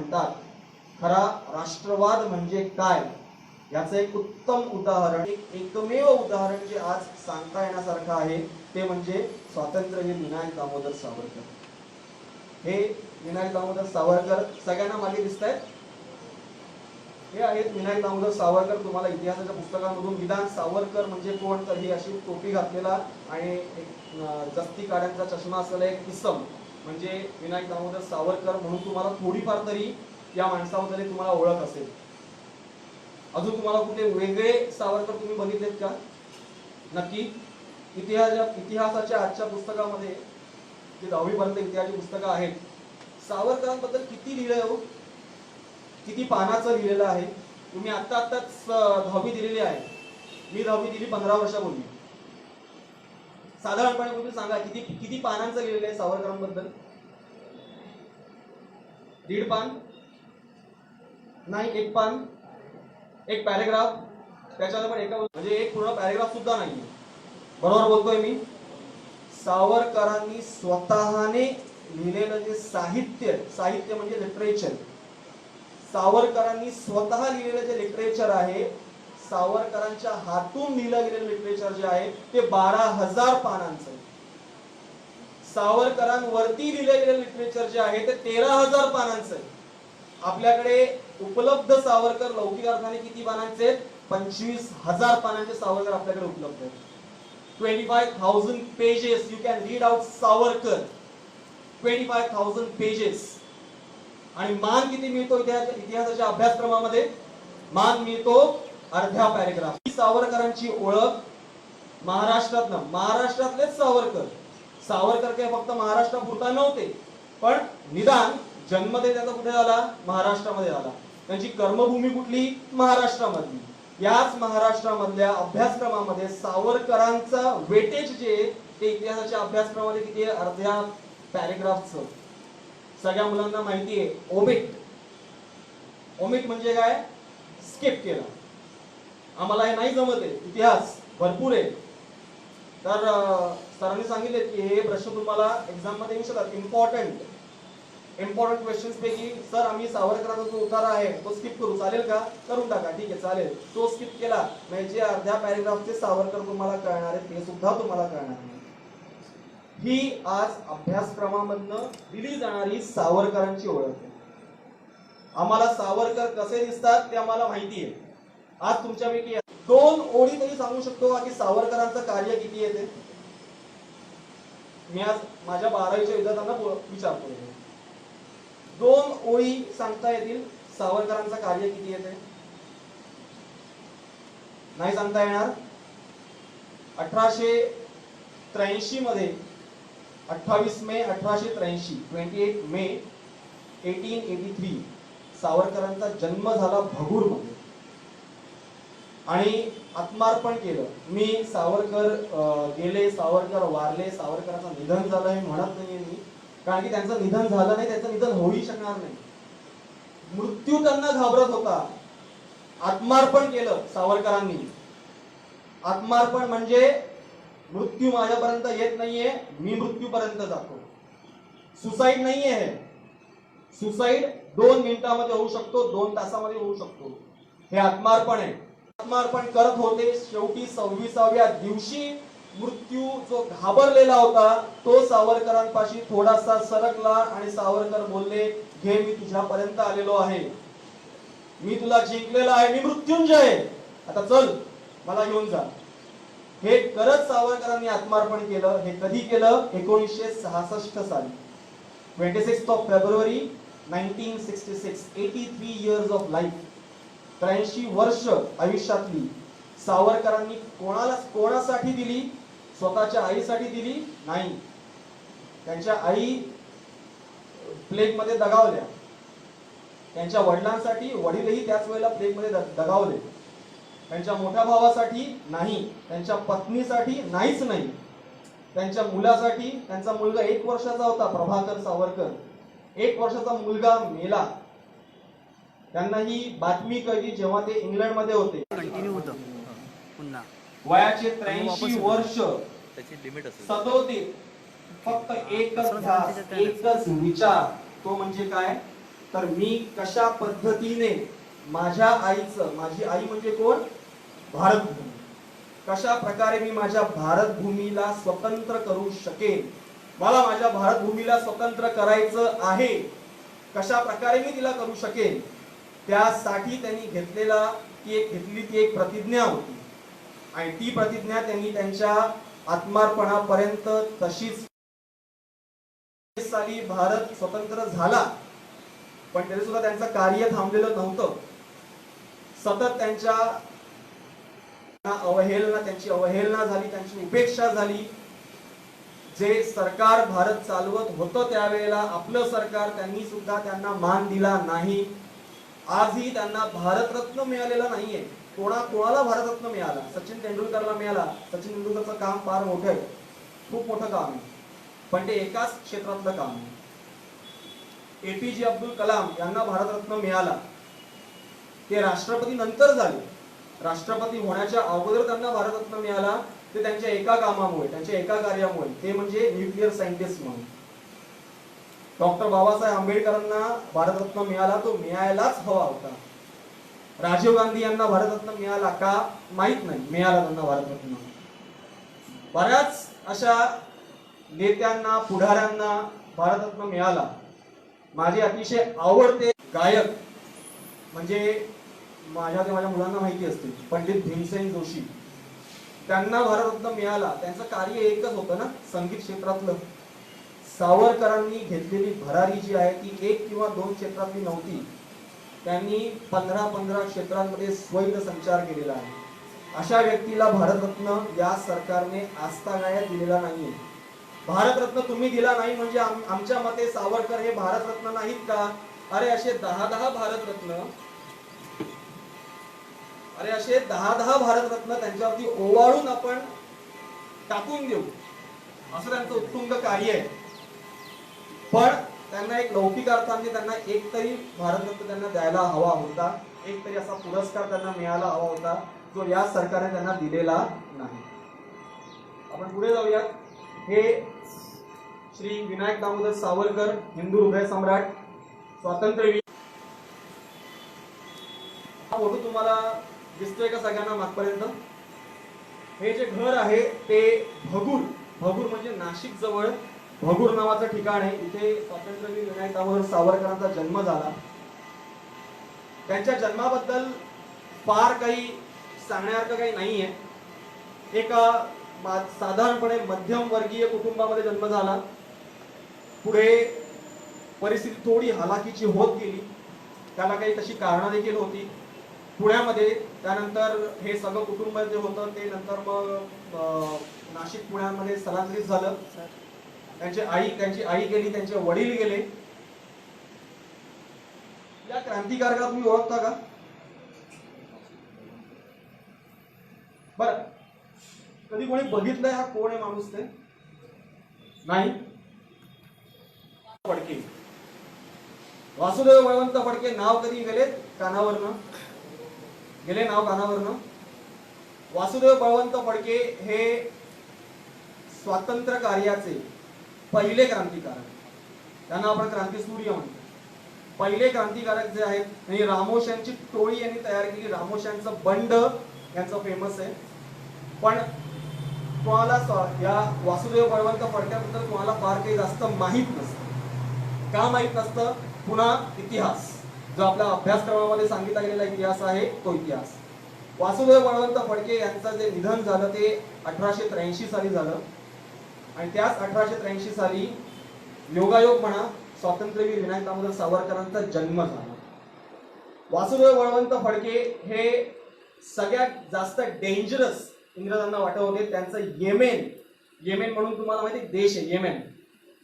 म्हणतात, खरा राष्ट्रवाद म्हणजे काय याचं एक उत्तम उदाहरण, एकमेव उदाहरण जे आज सांगता येण्यासारखं आहे ते म्हणजे स्वातंत्र्यवीर विनायक दामोदर सावरकर. हे विनायक दामोदर सावरकर सगळ्यांना मागे दिसत आहेत. हे आहेत विनायक दामोदर सावरकर. तुम्हाला इतिहासाच्या पुस्तकांमधून विधान सावरकर म्हणजे कोण, तर ही अशी टोपी घातलेला आणि एक जस्ती काड्यांचा चष्मा असलेला एक इसम म्हणजे विनायक दामोदर सावरकर म्हणून तुम्हाला थोडीफार तरी या माणसाबद्दल तुम्हाला ओळख असेल. अजून तुम्हाला कुठले वेगळे सावरकर तुम्ही बघितलेत का? नक्की इतिहासाच्या आजच्या पुस्तकामध्ये जे 10वी पर्यंत इतिहासाची पुस्तकं आहेत, सावरकरांबद्दल किती लिहिलंय हो? किती पानाचं लिहिलेलं आहे? तुम्ही आत्ताच 10वी दिलेली आहे. मी 10वी दिली 15 वर्षापूर्वी. साधारणपणे तुम्ही सांगा किती पानांचं लिहिलेलं आहे सावरकरांबद्दल? 1.5 पान? नाही, 1 पान, एक पॅरेग्राफ. त्याच्यात पण म्हणजे एक पूर्ण पॅरेग्राफ सुद्धा नाही. बरोबर बोलतोय मी? सावरकरांनी स्वतःने लिहिलेलं जे साहित्य म्हणजे लिटरेचर, सावरकरांनी स्वतः लिहिलेलं जे लिटरेचर आहे, सावरकरांच्या हातून लिहिलं गेलेलं लिटरेचर जे आहे ते 12,000 पानांचं. सावरकरांवरती लिहिलं गेलेलं लिटरेचर जे आहे ते 13,000 पानांचं. आपल्याकडे उपलब्ध सावरकर लौकिक अर्थाने किती पानांचे? 25,000 पानांचे सावरकर आपल्याकडे उपलब्ध आहेत. 25,000 pages you can read out Savarkar. 25,000 pages. आणि मान किती मिळतो इतिहासाच्या अभ्यासक्रमामध्ये? मान मिळतो अर्ध्या पॅरेग्राफ. सावरकरांची ओळख महाराष्ट्रातलेच सावरकर काही फक्त महाराष्ट्रापुरता नव्हते, पण निदान जन्म त्याचा कुठे झाला? महाराष्ट्रामध्ये झाला. त्यांची कर्मभूमी कुठली? महाराष्ट्रामधली. याच महाराष्ट्रामधल्या अभ्यासक्रमामध्ये सावरकरांचा वेटेज जे ते इतिहासाच्या अभ्यासक्रमामध्ये किती आहे? अर्ध्या पॅरेग्राफचं. सगळ्या मुलांना माहिती आहे ओमिट म्हणजे काय? स्किप केला. आम्हाला हे नाही जमत आहे, इतिहास भरपूर आहे. तर सरांनी सांगितले की हे प्रश्न तुम्हाला एक्झाम मध्ये येऊ शकतात. इम्पॉर्टंट क्वेश्चन्स पैकी सर आम्ही सावरकरांचा जो उतारा आहे तो स्किप करू, चालेल का? करून टाका, ठीक आहे चालेल. तो स्किप केला म्हणजे जे अर्ध्या पॅरेग्राफचे सावरकर तुम्हाला कळणार आहे ते सुद्धा तुम्हाला कळणार नाही. ही आज अभ्यासक्रमामधनं दिली जाणारी सावरकरांची ओळख आहे. आम्हाला सावरकर कसे दिसतात ते आम्हाला माहिती आहे. आज तुमच्यापैकी 2 ओळी तरी सांगू शकतो की सावरकरांचं कार्य किती येते? मी आज माझ्या 12वीच्या विद्यार्थ्यांना विचारतो, 2 ओळी सांगता येतील सावरकरांचं कार्य किती येते? नाही सांगता येणार. 1883 मध्ये 28 मे 1883 28 मे 1883 सावरकरांचा जन्म झाला भगूरमध्ये आणि आत्मार्पण केलं. मी सावरकर गेले, सावरकर वारले, सावरकरांचं निधन झालं हे म्हणत नाहीये मी, कारण की त्यांचं निधन झालं नाही, त्यांचं निधन होऊही शकणार नाही. मृत्यू त्यांना घाबरत होता. आत्मार्पण केलं सावरकरांनी. आत्मार्पण म्हणजे मृत्यू माझ्यापर्यंत येत नाहीये, मी मृत्यूपर्यंत जातो. सुसाईड नाहीये. सुसाईड 2 मिनिटांमध्ये होऊ शकतो, 2 तासामध्ये होऊ शकतो. हे आत्मार्पण आहे. आत्मार्पण करत होते. शेवटी 26व्या दिवशी मृत्यू जो घाबरलेला होता तो सावरकरांपाशी थोडासा सरकला आणि सावरकर बोलले, घे मी तुझ्यापर्यंत आलेलो आहे, मी तुला जिंकलेला आहे, मी मृत्युंजय, आता चल मला घेऊन जा. हे करत सावरकरांनी आत्मार्पण केलं. हे कधी केलं? 1966 साली 26 of February 1966. 83 years of life. 83 वर्ष आयुष्यातली सावरकरांनी कोणासाठी दिली? स्वतःच्या आईसाठी दिली नाही. त्यांच्या आई प्लेग मध्ये दगावल्या. त्यांच्या वडिलांसाठी, वडीलही त्याच वेळेला प्लेग मध्ये दगावले. त्यांच्या मोठ्या भावासाठी नाही, त्यांच्या पत्नीसाठी नाहीच नाही, त्यांच्या मुलासाठी. त्यांचा मुलगा 1 वर्षाचा होता, प्रभाकर सावरकर. 1 वर्षाचा मुलगा मेला. त्यांना ही बातमी कळली जेव्हा ते इंग्लंडमध्ये होते. कंटिन्यू होतं पुन्हा. वयाचे 83 वर्ष सदोदित फक्त एकच विचार, तो म्हणजे काय? तर मी कशा पद्धतीने माझ्या आईचं, माझी आई म्हणजे कोण, भारतभूमी, कशा प्रकारे मी माझ्या भारतभूमीला स्वतंत्र करू शकेन, मला माझ्या भारतभूमीला स्वतंत्र करायचं आहे, कशा प्रकारे मी तिला करू शकेन, त्यासाठी त्यांनी घेतलेली ती एक प्रतिज्ञा होती. आणि ती प्रतिज्ञा त्यांनी त्यांच्या आत्मार्पणापर्यंत तशीच साली भारत स्वतंत्र झाला, पण तरी सुद्धा त्यांचं कार्य थांबलेलं नव्हतं. सतत त्यांची अवहेलना झाली, त्यांची उपेक्षा झाली. जे सरकार भारत चालवत होतं त्यावेळेला आपलं सरकार, त्यांनी सुद्धा त्यांना मान दिला नाही. आजही त्यांना भारतरत्न मिळालेला नाहीये. कोणाला भारतरत्न मिळाला? सचिन तेंडुलकरला मिळाला. सचिन तेंडुलकरचं काम फार मोठं आहे, खूप मोठं काम आहे, पण ते एकाच क्षेत्रातलं काम आहे. एपीजे अब्दुल कलाम यांना भारतरत्न मिळाला. ते राष्ट्रपती नंतर झाले. राष्ट्रपती होण्याच्या अगोदर त्यांना भारतरत्न मिळाला. ते त्यांच्या एका कामामुळे, त्यांच्या एका कार्यामुळे, ते म्हणजे न्यूक्लिअर सायंटिस्ट म्हणून. डॉक्टर बाबासाहेब आंबेडकरांना भारतरत्न मिळाला, तो मिळायलाच हवा होता. राजीव गांधी यांना भारतरत्न मिळाला का माहित नाही, मिळाला त्यांना भारतरत्न. बऱ्याच अशा नेत्यांना, पुढाऱ्यांना भारतरत्न मिळाला. माझे अतिशय आवडते गायक म्हणजे माझ्या मुलांना माहिती असते, पंडित भीमसेन जोशी, त्यांना भारतरत्न मिळाला. त्यांचं कार्य एकच होतं ना, संगीत क्षेत्रातलं. सावरकरांनी घेतलेली भरारी जी आहे ती 1 किंवा 2 क्षेत्रातली नव्हती. त्यांनी 15 क्षेत्रांमध्ये स्वैर संचार केलेला आहे. अशा व्यक्तीला भारतरत्न या सरकारने आजतागायत दिलेला नाहीये. भारतरत्न तुम्ही दिला नाही म्हणजे आमच्या मते सावरकर हे भारतरत्न नाहीत का? अरे असे 10 भारतरत्न, अरे असे 10 भारतरत्न त्यांच्यावरती ओवाळून आपण टाकून देऊ, असं त्यांचं उत्तुंग कार्य आहे. पण त्यांना एक लौकिक अर्थाने त्यांना एक तरी भारतरत्न त्यांना द्यायला हवा होता, एक तरी असा पुरस्कार त्यांना मिळायला हवा होता, जो या सरकारने त्यांना दिलेला नाही. आपण पुढे जाऊयात. हे श्री विनायक दामोदर सावरकर, हिंदू हृदय सम्राट, स्वातंत्र्यवीर. हा फोटो तुम्हाला दिसतोय का सगळ्यांना मागपर्यंत? हे जे घर आहे ते भगूर म्हणजे नाशिक जवळ भगूर नावाचं ठिकाण आहे. इथे स्वातंत्र्यवीर विनायक दामोदर सावरकरांचा जन्म झाला. त्यांच्या जन्माबद्दल फार काही सांगण्यासारखं काही नाहीये. एका साधारणपणे मध्यम वर्गीय कुटुंबामध्ये जन्म झाला. पुढे परिस्थिती थोडी हलाखीची होत गेली, त्याला काही तशी कारणं देखील होती. पुण्यामध्ये त्यानंतर हे सगळं कुटुंब जे होतं ते नंतर मग नाशिक पुण्यामध्ये स्थलांतरित झालं. त्यांची आई गेली, त्यांचे वडील गेले. या क्रांतिकारकाला तुम्ही ओळखता का? बरं, कधी कोणी बघितलंय हा कोण आहे माणूस? ते नाही. फडके, वासुदेव बळवंत फडके नाव कधी गेले कानावरनं? गेले नाव कानावरनं. वासुदेव बळवंत फडके हे स्वातंत्र्य कार्याचे पहिले क्रांतिकारक, त्यांना आपण क्रांतीसूर्य म्हणतो. पहिले क्रांतिकारक जे आहेत, म्हणजे रामोश्यांची टोळी यांनी तयार केली. रामोश्यांचं बंड यांचं फेमस आहे. पण तुम्हाला या वासुदेव बळवंत फडक्याबद्दल तुम्हाला फार काही जास्त माहित नसतं. का माहित नसतं? पुन्हा इतिहास, जो आपल्या अभ्यासक्रमामध्ये सांगितला गेलेला इतिहास आहे तो इतिहास. वासुदेव बळवंत फडके यांचं जे निधन झालं ते 1883 साली झालं. आणि त्याच 1883 साली योगायोग म्हणा स्वातंत्र्यवीर विनायक दामोदर सावरकरांचा जन्म झाला. वासुदेव बळवंत फडके हे सगळ्यात जास्त डेंजरस इंग्रजांना वाटत होते. त्यांचं येमेन म्हणून तुम्हाला माहिती देश आहे येमेन,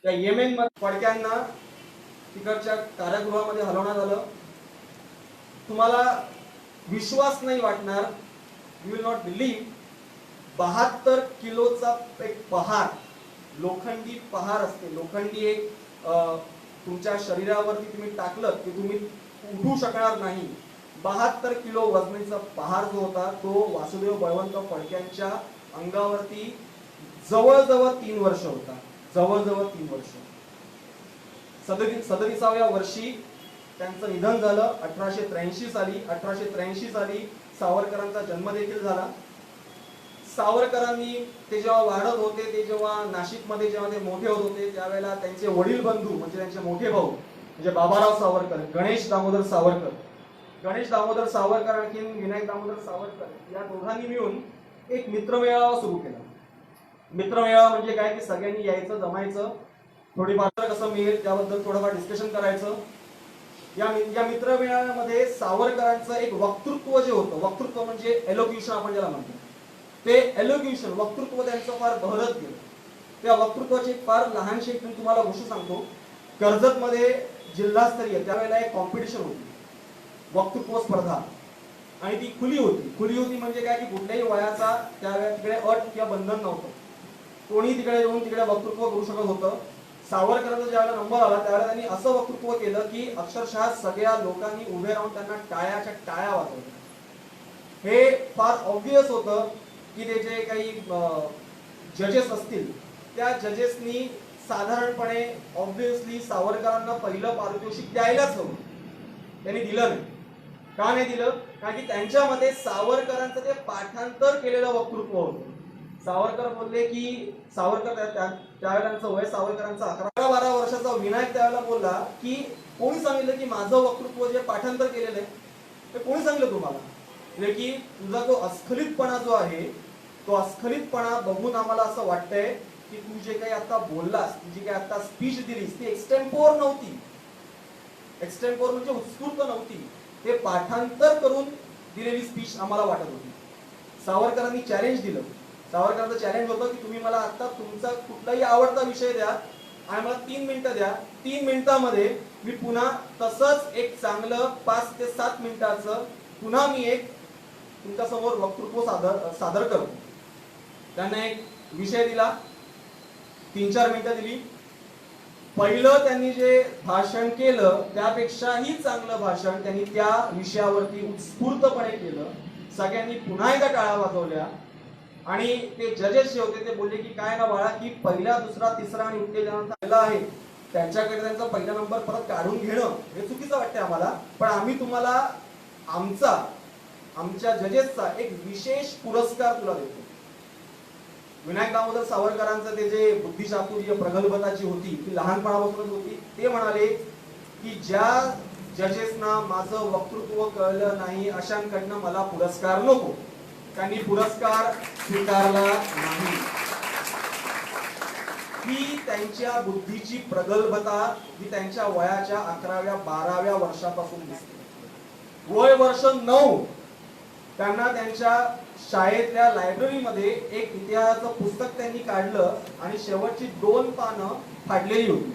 त्या येमेन मध्ये फडक्यांना तिकडच्या कारागृहामध्ये हलवण्यात आलं. तुम्हाला विश्वास नाही वाटणार, यू विल नॉट बिलीव्ह, 72 किलोचा एक पहार, लोखंडी पहार असते, लोखंडी एक तुमच्या शरीरावरती तुम्ही टाकलं की तुम्ही उठू शकणार नाही. 72 किलो वजनीचा पहार जो होता तो वासुदेव बळवंत फडक्यांच्या अंगावरती जवळजवळ 3 वर्ष होता. जवळजवळ 3 वर्ष. 37व्या वर्षी त्यांचं निधन झालं 1883 साली. 1883 साली सावरकरांचा जन्म देखील झाला. सावरकरांनी ते जेव्हा वाढत होते, ते जेव्हा नाशिकमध्ये जेव्हा ते मोठे होत होते, त्यावेळेला त्यांचे वडील बंधू म्हणजे त्यांचे मोठे भाऊ म्हणजे बाबाराव सावरकर, गणेश दामोदर सावरकर, गणेश दामोदर सावरकर आणखी विनायक दामोदर सावरकर या दोघांनी मिळून एक मित्रमेळावा सुरू केला. मित्रमेळावा म्हणजे काय की सगळ्यांनी यायचं, जमायचं, थोडीफार कसं मिळेल त्याबद्दल थोडंफार डिस्कशन करायचं. या मित्रमेळाव्यामध्ये सावरकरांचं एक वक्तृत्व जे होतं, वक्तृत्व म्हणजे एलोक्युशन आपण ज्याला म्हणतो, ते एलोक्युशन वक्तृत्व त्यांचं फार बहरत गेलं. त्या वक्तृत्वाची फार लहानशी एक मी तुम्हाला गोष्ट सांगतो. कर्जतमध्ये जिल्हास्तरीय त्यावेळेला एक कॉम्पिटिशन होती, वक्तृत्व स्पर्धा, आणि ती खुली होती. खुली होती म्हणजे काय की कुठल्याही वयाचा त्यावेळेला अट किंवा बंधन नव्हतं. कोणी तिकडे येऊन तिकडे वक्तृत्व करू शकत होतं. सावरकरांचा ज्यावेळेला नंबर आला त्यावेळेला त्यांनी असं वक्तृत्व केलं की अक्षरशः सगळ्या लोकांनी उभे राहून त्यांना टाळ्याच्या टाळ्या वाजवल्या. हे फार ऑब्वियस होतं की ते जे काही जजेस असतील त्या जजेसनी साधारणपणे ऑब्वियसली सावरकरांना पहिलं पारितोषिक द्यायलाच हवं. त्यांनी दिलं नाही. का नाही दिलं? कारण की त्यांच्यामध्ये सावरकरांचं ते पाठांतर केलेलं वक्तृत्व होतं. सावरकर बोलले की सावरकर त्यावेळेला त्यांचं वय सावरकरांचं 11-12 वर्षाचा. विनायक त्यावेळेला बोलला की कोणी सांगितलं की माझं वक्तृत्व जे पाठांतर केलेलं आहे ते कोणी सांगितलं तुम्हाला? म्हणजे की तुझा तो अस्खलितपणा जो आहे, तो अस्खलितपणा बघून आम्हाला असं वाटतंय की तू जे काही आता बोललास, तू जी काही आता स्पीच दिलीस ती एक्सटेम्पोर नव्हती. एक्सटेम्पोर म्हणजे उत्स्फूर्त नव्हती, ते पाठांतर करून दिलेली स्पीच आम्हाला वाटत होती. सावरकरांनी चॅलेंज दिलं. सावरकरांचं चॅलेंज होतं की तुम्ही मला आता तुमचा कुठलाही आवडता विषय द्या आणि मला 3 मिनिटं द्या. 3 मिनिटांमध्ये मी पुन्हा तसंच एक चांगलं 5 ते 7 मिनिटाचं पुन्हा मी एक तुमच्या समोर वक्तृत्व सादर करतो. त्यांना एक विषय दिला, 3-4 मिनिटं दिली. पहिलं त्यांनी जे भाषण केलं त्यापेक्षाही चांगलं भाषण त्यांनी त्या विषयावरती उत्स्फूर्तपणे केलं. सगळ्यांनी पुन्हा एकदा टाळ्या वाजवल्या आणि ते जजेस जे होते ते बोलले की काय ना बाळा की पहिला, दुसरा, तिसरा आणि उत्तेजनाचा पहिला आहे त्यांच्याकडे त्यांचा पहिला नंबर परत काढून घेणं हे चुकीचं वाटतंय आम्हाला, पण आम्ही तुम्हाला आमच्या जजेसचा एक विशेष पुरस्कार तुला देतो. विनायक दामोदर सावरकरांचं ते जे बुद्धिचातुर्य प्रगल्भता जी होती ती लहानपणापासूनच होती. ते म्हणाले की ज्या जजेसना माझं वक्तृत्व कळलं नाही अशांकडनं मला पुरस्कार नको. त्यांनी पुरस्कार स्वीकारला नाही. ही त्यांच्या बुद्धीची प्रगल्भता ही त्यांच्या वयाच्या 11व्या-12व्या वर्षापासून दिसते. वय वर्ष 9 त्यांना त्यांच्या शाळेतल्या लायब्ररीमध्ये एक इतिहासाचं पुस्तक त्यांनी काढलं आणि शेवटची 2 पानं फाडलेली होती.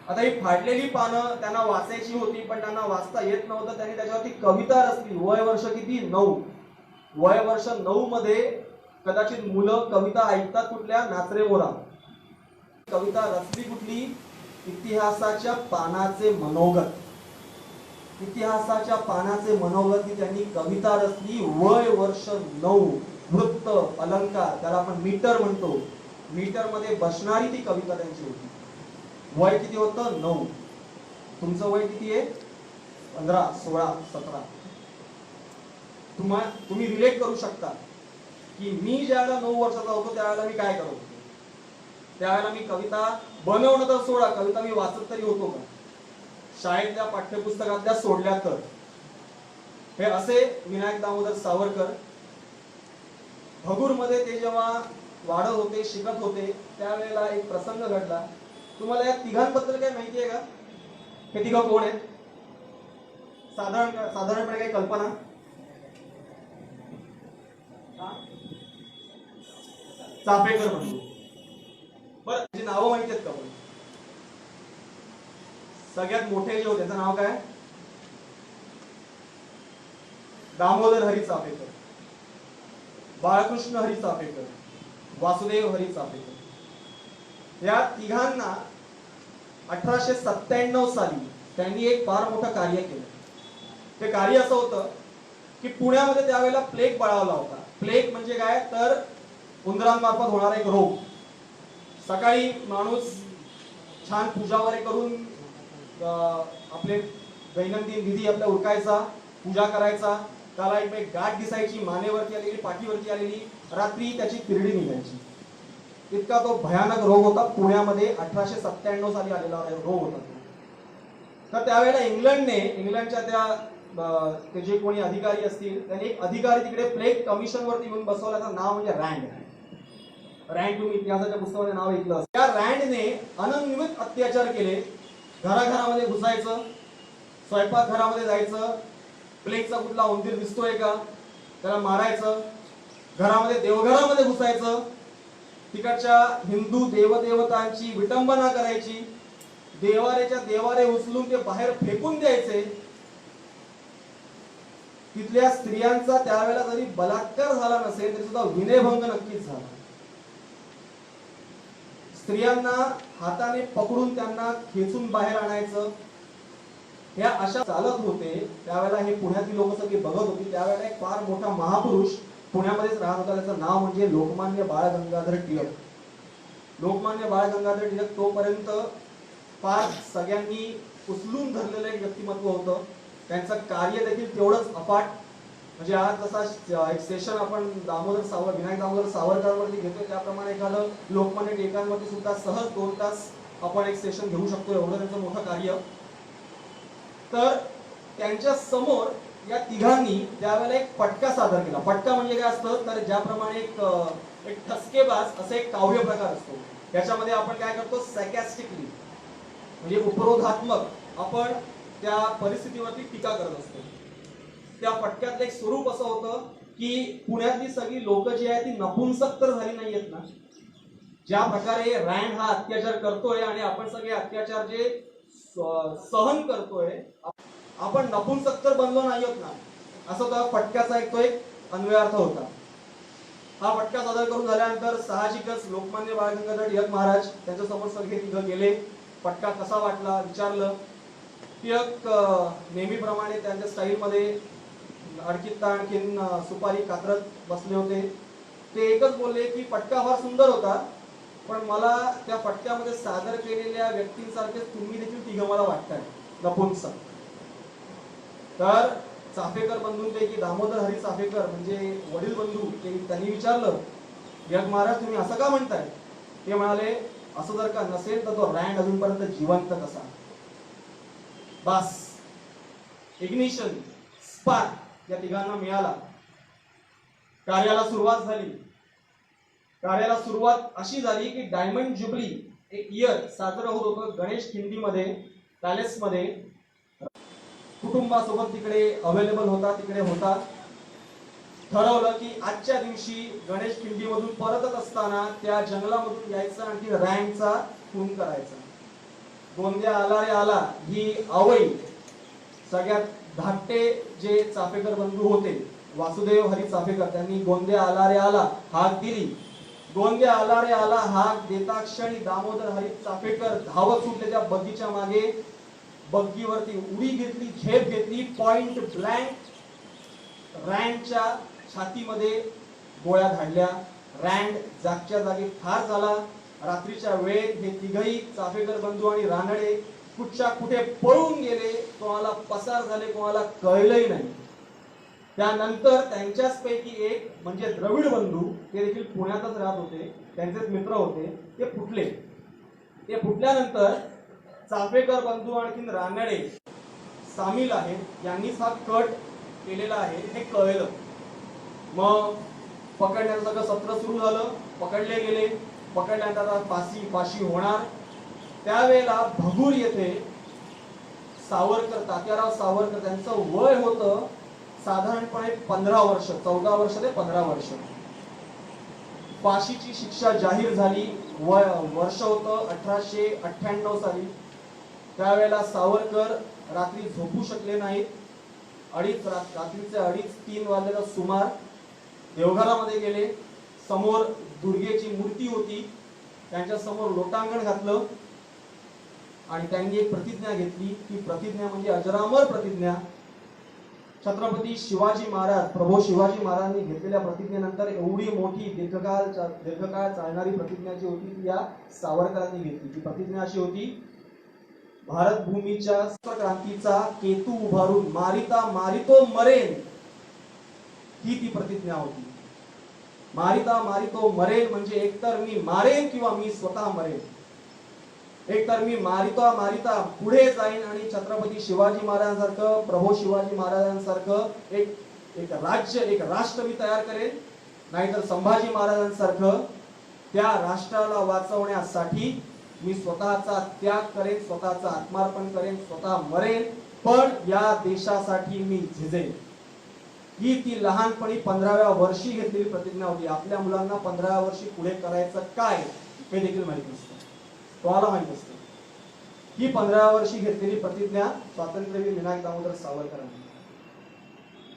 आता ही फाडलेली पानं त्यांना वाचायची होती पण त्यांना वाचता येत नव्हतं. त्यांनी त्याच्यावरती कविता रचली. वय वर्ष किती? 9. वय वर्ष 9 मध्ये कदाचित मुलं कविता ऐकतात कुठल्या? नाचरे मोरा. कविता रचली कुठली? इतिहासाच्या पानाचे मनोगत. इतिहासाच्या पानाचे मनोगत ही त्यांनी कविता रचली. वय वर्ष 9. वृत्त, अलंकार त्याला आपण मीटर म्हणतो, मीटर मध्ये बसणारी ती कविता त्यांची होती. वय किती होतं? 9. तुमचं वय किती आहे? 15, 16, 17. तुम्ही रिलेट करू शकता की मी ज्यावेळेला 9 वर्षाचा होतो त्यावेळेला मी काय करत होतो. त्यावेळेला मी कविता बनवणं तर सोडा, कविता मी वाचत तरी होतो का? शाळेतल्या पाठ्यपुस्तकातल्या सोडल्या तर. हे असे विनायक दामोदर सावरकर. भगूरमध्ये ते जेव्हा वाढत होते, शिकत होते त्यावेळेला एक प्रसंग घडला. तुम्हाला या तिघांबद्दल काय माहिती आहे का? हे तिघं कोण आहेत? साधारणपणे काही कल्पना? चाफेकर म्हणतो. बरं, जी नावं माहिती आहेत का? पण सगळ्यात मोठे जे होते त्याचं नाव काय? दामोदर हरी चाफेकर, बाळकृष्ण हरी चाफेकर, वासुदेव हरी चाफेकर. या तिघांना 1897 साली त्यांनी एक फार मोठं कार्य केलं. ते कार्य असं होतं की पुण्यामध्ये त्यावेळेला प्लेग बळावला होता. प्लेग म्हणजे काय तर उंदरांमार्फत होणारा एक रोग. सकाळी माणूस छान पूजा वगैरे करून आपले दैनंदिन विधी आपल्या उरकायचा, पूजा करायचा, त्याला एक गाठ दिसायची मानेवरती आलेली, पाठीवरती आलेली, रात्री त्याची तिरडी निघायची. इतका तो भयानक रोग होता. पुण्यामध्ये 1897 साली आलेला रोग होता. तर त्यावेळेला इंग्लंडच्या ते जे कोणी अधिकारी असतील त्यांनी एक अधिकारी तिकडे प्लेग कमिशन वरती येऊन बसवला. त्याचं नाव म्हणजे रँड तुम्ही इतिहासाच्या पुस्तकामध्ये नाव ऐकलं. त्या रँडने अनन्वित अत्याचार केले. घराघरामध्ये घुसायचं, स्वयंपाक घरामध्ये जायचं, प्लेगचा कुठला उंदीर दिसतोय का त्याला मारायचं, घरामध्ये देवघरामध्ये घुसायचं, तिकडच्या हिंदू देवदेवतांची विटंबना करायची, देवाऱ्याच्या देवारे उचलून ते बाहेर फेकून द्यायचे. तिथल्या स्त्रियांचा त्यावेळेला जरी बलात्कार झाला नसेल तरी सुद्धा विनयभंग नक्कीच झाला. स्त्रियांना हाताने पकडून त्यांना खेचून बाहेर आणायचं. ह्या अशा चालत होते. त्यावेळेला हे पुण्यातील लोक सगळे बघत होती. त्यावेळेला एक फार मोठा महापुरुष पुण्यामध्येच राहत होता. त्याचं नाव म्हणजे लोकमान्य बाळ गंगाधर टिळक. लोकमान्य बाळ गंगाधर टिळक तोपर्यंत फार सगळ्यांनी उचलून धरलेलं एक व्यक्तिमत्व होतं. त्यांचं कार्य देखील तेवढंच अफाट. म्हणजे आज जसा एक सेशन आपण विनायक दामोदर सावरकरांवरती घेतोय त्याप्रमाणे एखादं लोकमान्य टिळकांवरती सुद्धा सहज 2 तास आपण एक सेशन घेऊ शकतो, एवढं त्यांचं मोठं कार्य. तर त्यांच्या समोर या तिघांनी त्यावेळेला एक पटका सादर केला. पटका म्हणजे काय असतं तर ज्याप्रमाणे एक ठसकेबाज असे एक काव्य प्रकार असतो. त्याच्यामध्ये आपण काय करतो, सॅकॅस्टिकली म्हणजे उपरोधात्मक आपण त्या परिस्थितीवरती टीका करत असतो. त्या पटक्यातलं एक स्वरूप असं होतं की पुण्यातली सगळी लोक जी आहेत ती नपुंसक तर झाली नाहीयेत ना. ज्या प्रकारे रँड हा अत्याचार करतोय आणि आपण सगळे अत्याचार जे सहन करतोय, आपण नपुंसक तर बनलो नाहीयेत ना, असं त्या पटक्याचा तो एक अन्वयार्थ होता. हा पटका सादर करून झाल्यानंतर साहजिकच लोकमान्य बाळ गंगाधर टिळक महाराज त्यांच्या समोर सगळे तिघं गेले. पटका कसा वाटला विचारलं. टिळक नेहमीप्रमाणे त्यांच्या स्टाईलमध्ये आणखीन सुपारी कात्रत बसले होते. ते एकच बोलले की पटका फार सुंदर होता, पण मला त्या पटक्यामध्ये सादर केलेल्या व्यक्तींसारखे तुम्ही देखील तिघं मला वाटताय नपुंसक. तर चाफेकर बंधूंपैकी दामोदर हरी चाफेकर म्हणजे वडील बंधू त्यांनी विचारलं, टिळक महाराज तुम्ही असं का म्हणताय? ते म्हणाले, असं जर का नसेल तर तो रँड अजूनपर्यंत जिवंत कसा? बस इग्निशन स्पार्क या तिघांना मिळाला. कार्याला सुरुवात झाली. कार्याला सुरुवात अशी झाली की डायमंड जुबली एक इयर साजरं होत होतं गणेश खिंडीमध्ये, पॅलेसमध्ये. कुटुंबासोबत तिकडे अवेलेबल होता, तिकडे होता. ठरवलं की आजच्या दिवशी गणेश खिंडीमधून परतत असताना त्या जंगलामधून यायचं आणि रँडचा खून करायचा. गोंद्या आला रे आला ही आवई सगळ्यात धाकटे जे चाफेकर बंधू होते, वासुदेव हरी चाफेकर, त्यांनी गोंद्या आला रे आला हाक दिली. गोंद्या आला रे आला हाक देता क्षणी दामोदर हरी चाफेकर धावत सुटले त्या बग्गीच्या मागे. बग्गीवरती उडी घेतली, झेप घेतली, पॉइंट ब्लँक रँडच्या छातीमध्ये गोळ्या धाडल्या. रँड जागच्या जागी ठार झाला. रात्रीच्या वेळेत हे तिघही चाफेकर बंधू आणि रानडे कुठे पळून गेले, कोणाला पसार झाले, कोणाला कळलंही नाही. त्यानंतर त्यांच्याच पैकी एक म्हणजे द्रविड बंधू, ते देखील पुण्यातच राहत होते, त्यांचेच मित्र होते, ते फुटले. ते फुटल्यानंतर चाफेकर बंधू आणखीन रानडे सामील आहेत यांनीच हा कट केलेला आहे हे कळलं. मग पकडण्याचं सगळं सत्र सुरू झालं. पकडले गेले. पकडल्यानंतर फाशी होणार. त्यावेळेला भगूर येथे सावरकर, तात्याराव सावरकर, त्यांचं वय होतं साधारणपणे 15 वर्ष, 14 वर्ष ते 15 वर्ष. फाशीची शिक्षा जाहीर झाली. वर्ष होतं 1898 साली. त्यावेळेला सावरकर रात्री झोपू शकले नाहीत. रात्रीचे 2:30-3 वाजलेला सुमार देवघरामध्ये गेले. समोर दुर्गेची मूर्ती होती, त्यांच्या समोर लोटांगण घातलं आणि त्यांनी एक प्रतिज्ञा घेतली. ती प्रतिज्ञा म्हणजे अजरामर प्रतिज्ञा. छत्रपती शिवाजी महाराज, प्रभू शिवाजी महाराजांनी घेतलेल्या प्रतिज्ञेनंतर एवढी मोठी दीर्घकाळ चालणारी प्रतिज्ञा जी होती ती या सावरकरांनी घेतली. ती प्रतिज्ञा अशी होती भारत भूमीच्या क्रांतीचा केतू उभारून मारिता मारितो मरेन, ही ती प्रतिज्ञा होती. मारिता मारितो मरेन म्हणजे एकतर मी मारेन किंवा मी स्वतः मरेन. एकतर मी मारिता मारिता पुढे जाईन आणि छत्रपती शिवाजी महाराजांसारखं, प्रभू शिवाजी महाराजांसारखं एक राज्य, एक राष्ट्र मी तयार करेन, नाहीतर संभाजी महाराजांसारखं त्या राष्ट्राला वाचवण्यासाठी मी स्वतःचा त्याग करेन, स्वतःचा आत्मार्पण करेन, स्वतः मरेन, पण या देशासाठी मी झिजेन. ही ती लहानपणी 15व्या वर्षी घेतलेली प्रतिज्ञा होती. आपल्या मुलांना 15व्या वर्षी पुढे करायचं काय हे देखील माहिती नसतं, तुम्हाला माहित असतं. ही 15व्या वर्षी घेतलेली प्रतिज्ञा स्वातंत्र्यवीर विनायक दामोदर सावरकरांनी.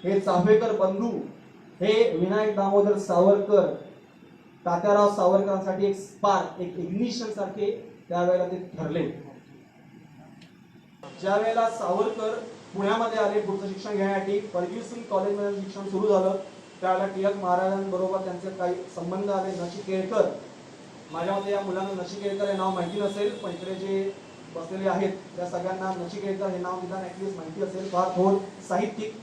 हे चाफेकर बंधू, हे विनायक दामोदर सावरकर तात्याराव सावरकरांसाठी एक स्पार्क, एक इग्निशन सारखे त्यावेळेला ते ठरले. ज्या वेळेला सावरकर पुण्यामध्ये आले पुढचं शिक्षण घेण्यासाठी, फर्ग्युसन कॉलेजमध्ये शिक्षण सुरू झालं, त्यावेळेला टिळक महाराजांबरोबर त्यांचे काही संबंध आले. नचिकेळकर, माझ्या मते या मुलांना नचिकेळकर हे नाव माहिती नसेल, पण इकडे जे बसलेले आहेत त्या सगळ्यांना नचिकेळकर हे नाव निदान ऍटलीस्ट माहिती असेल. फार थोर साहित्यिक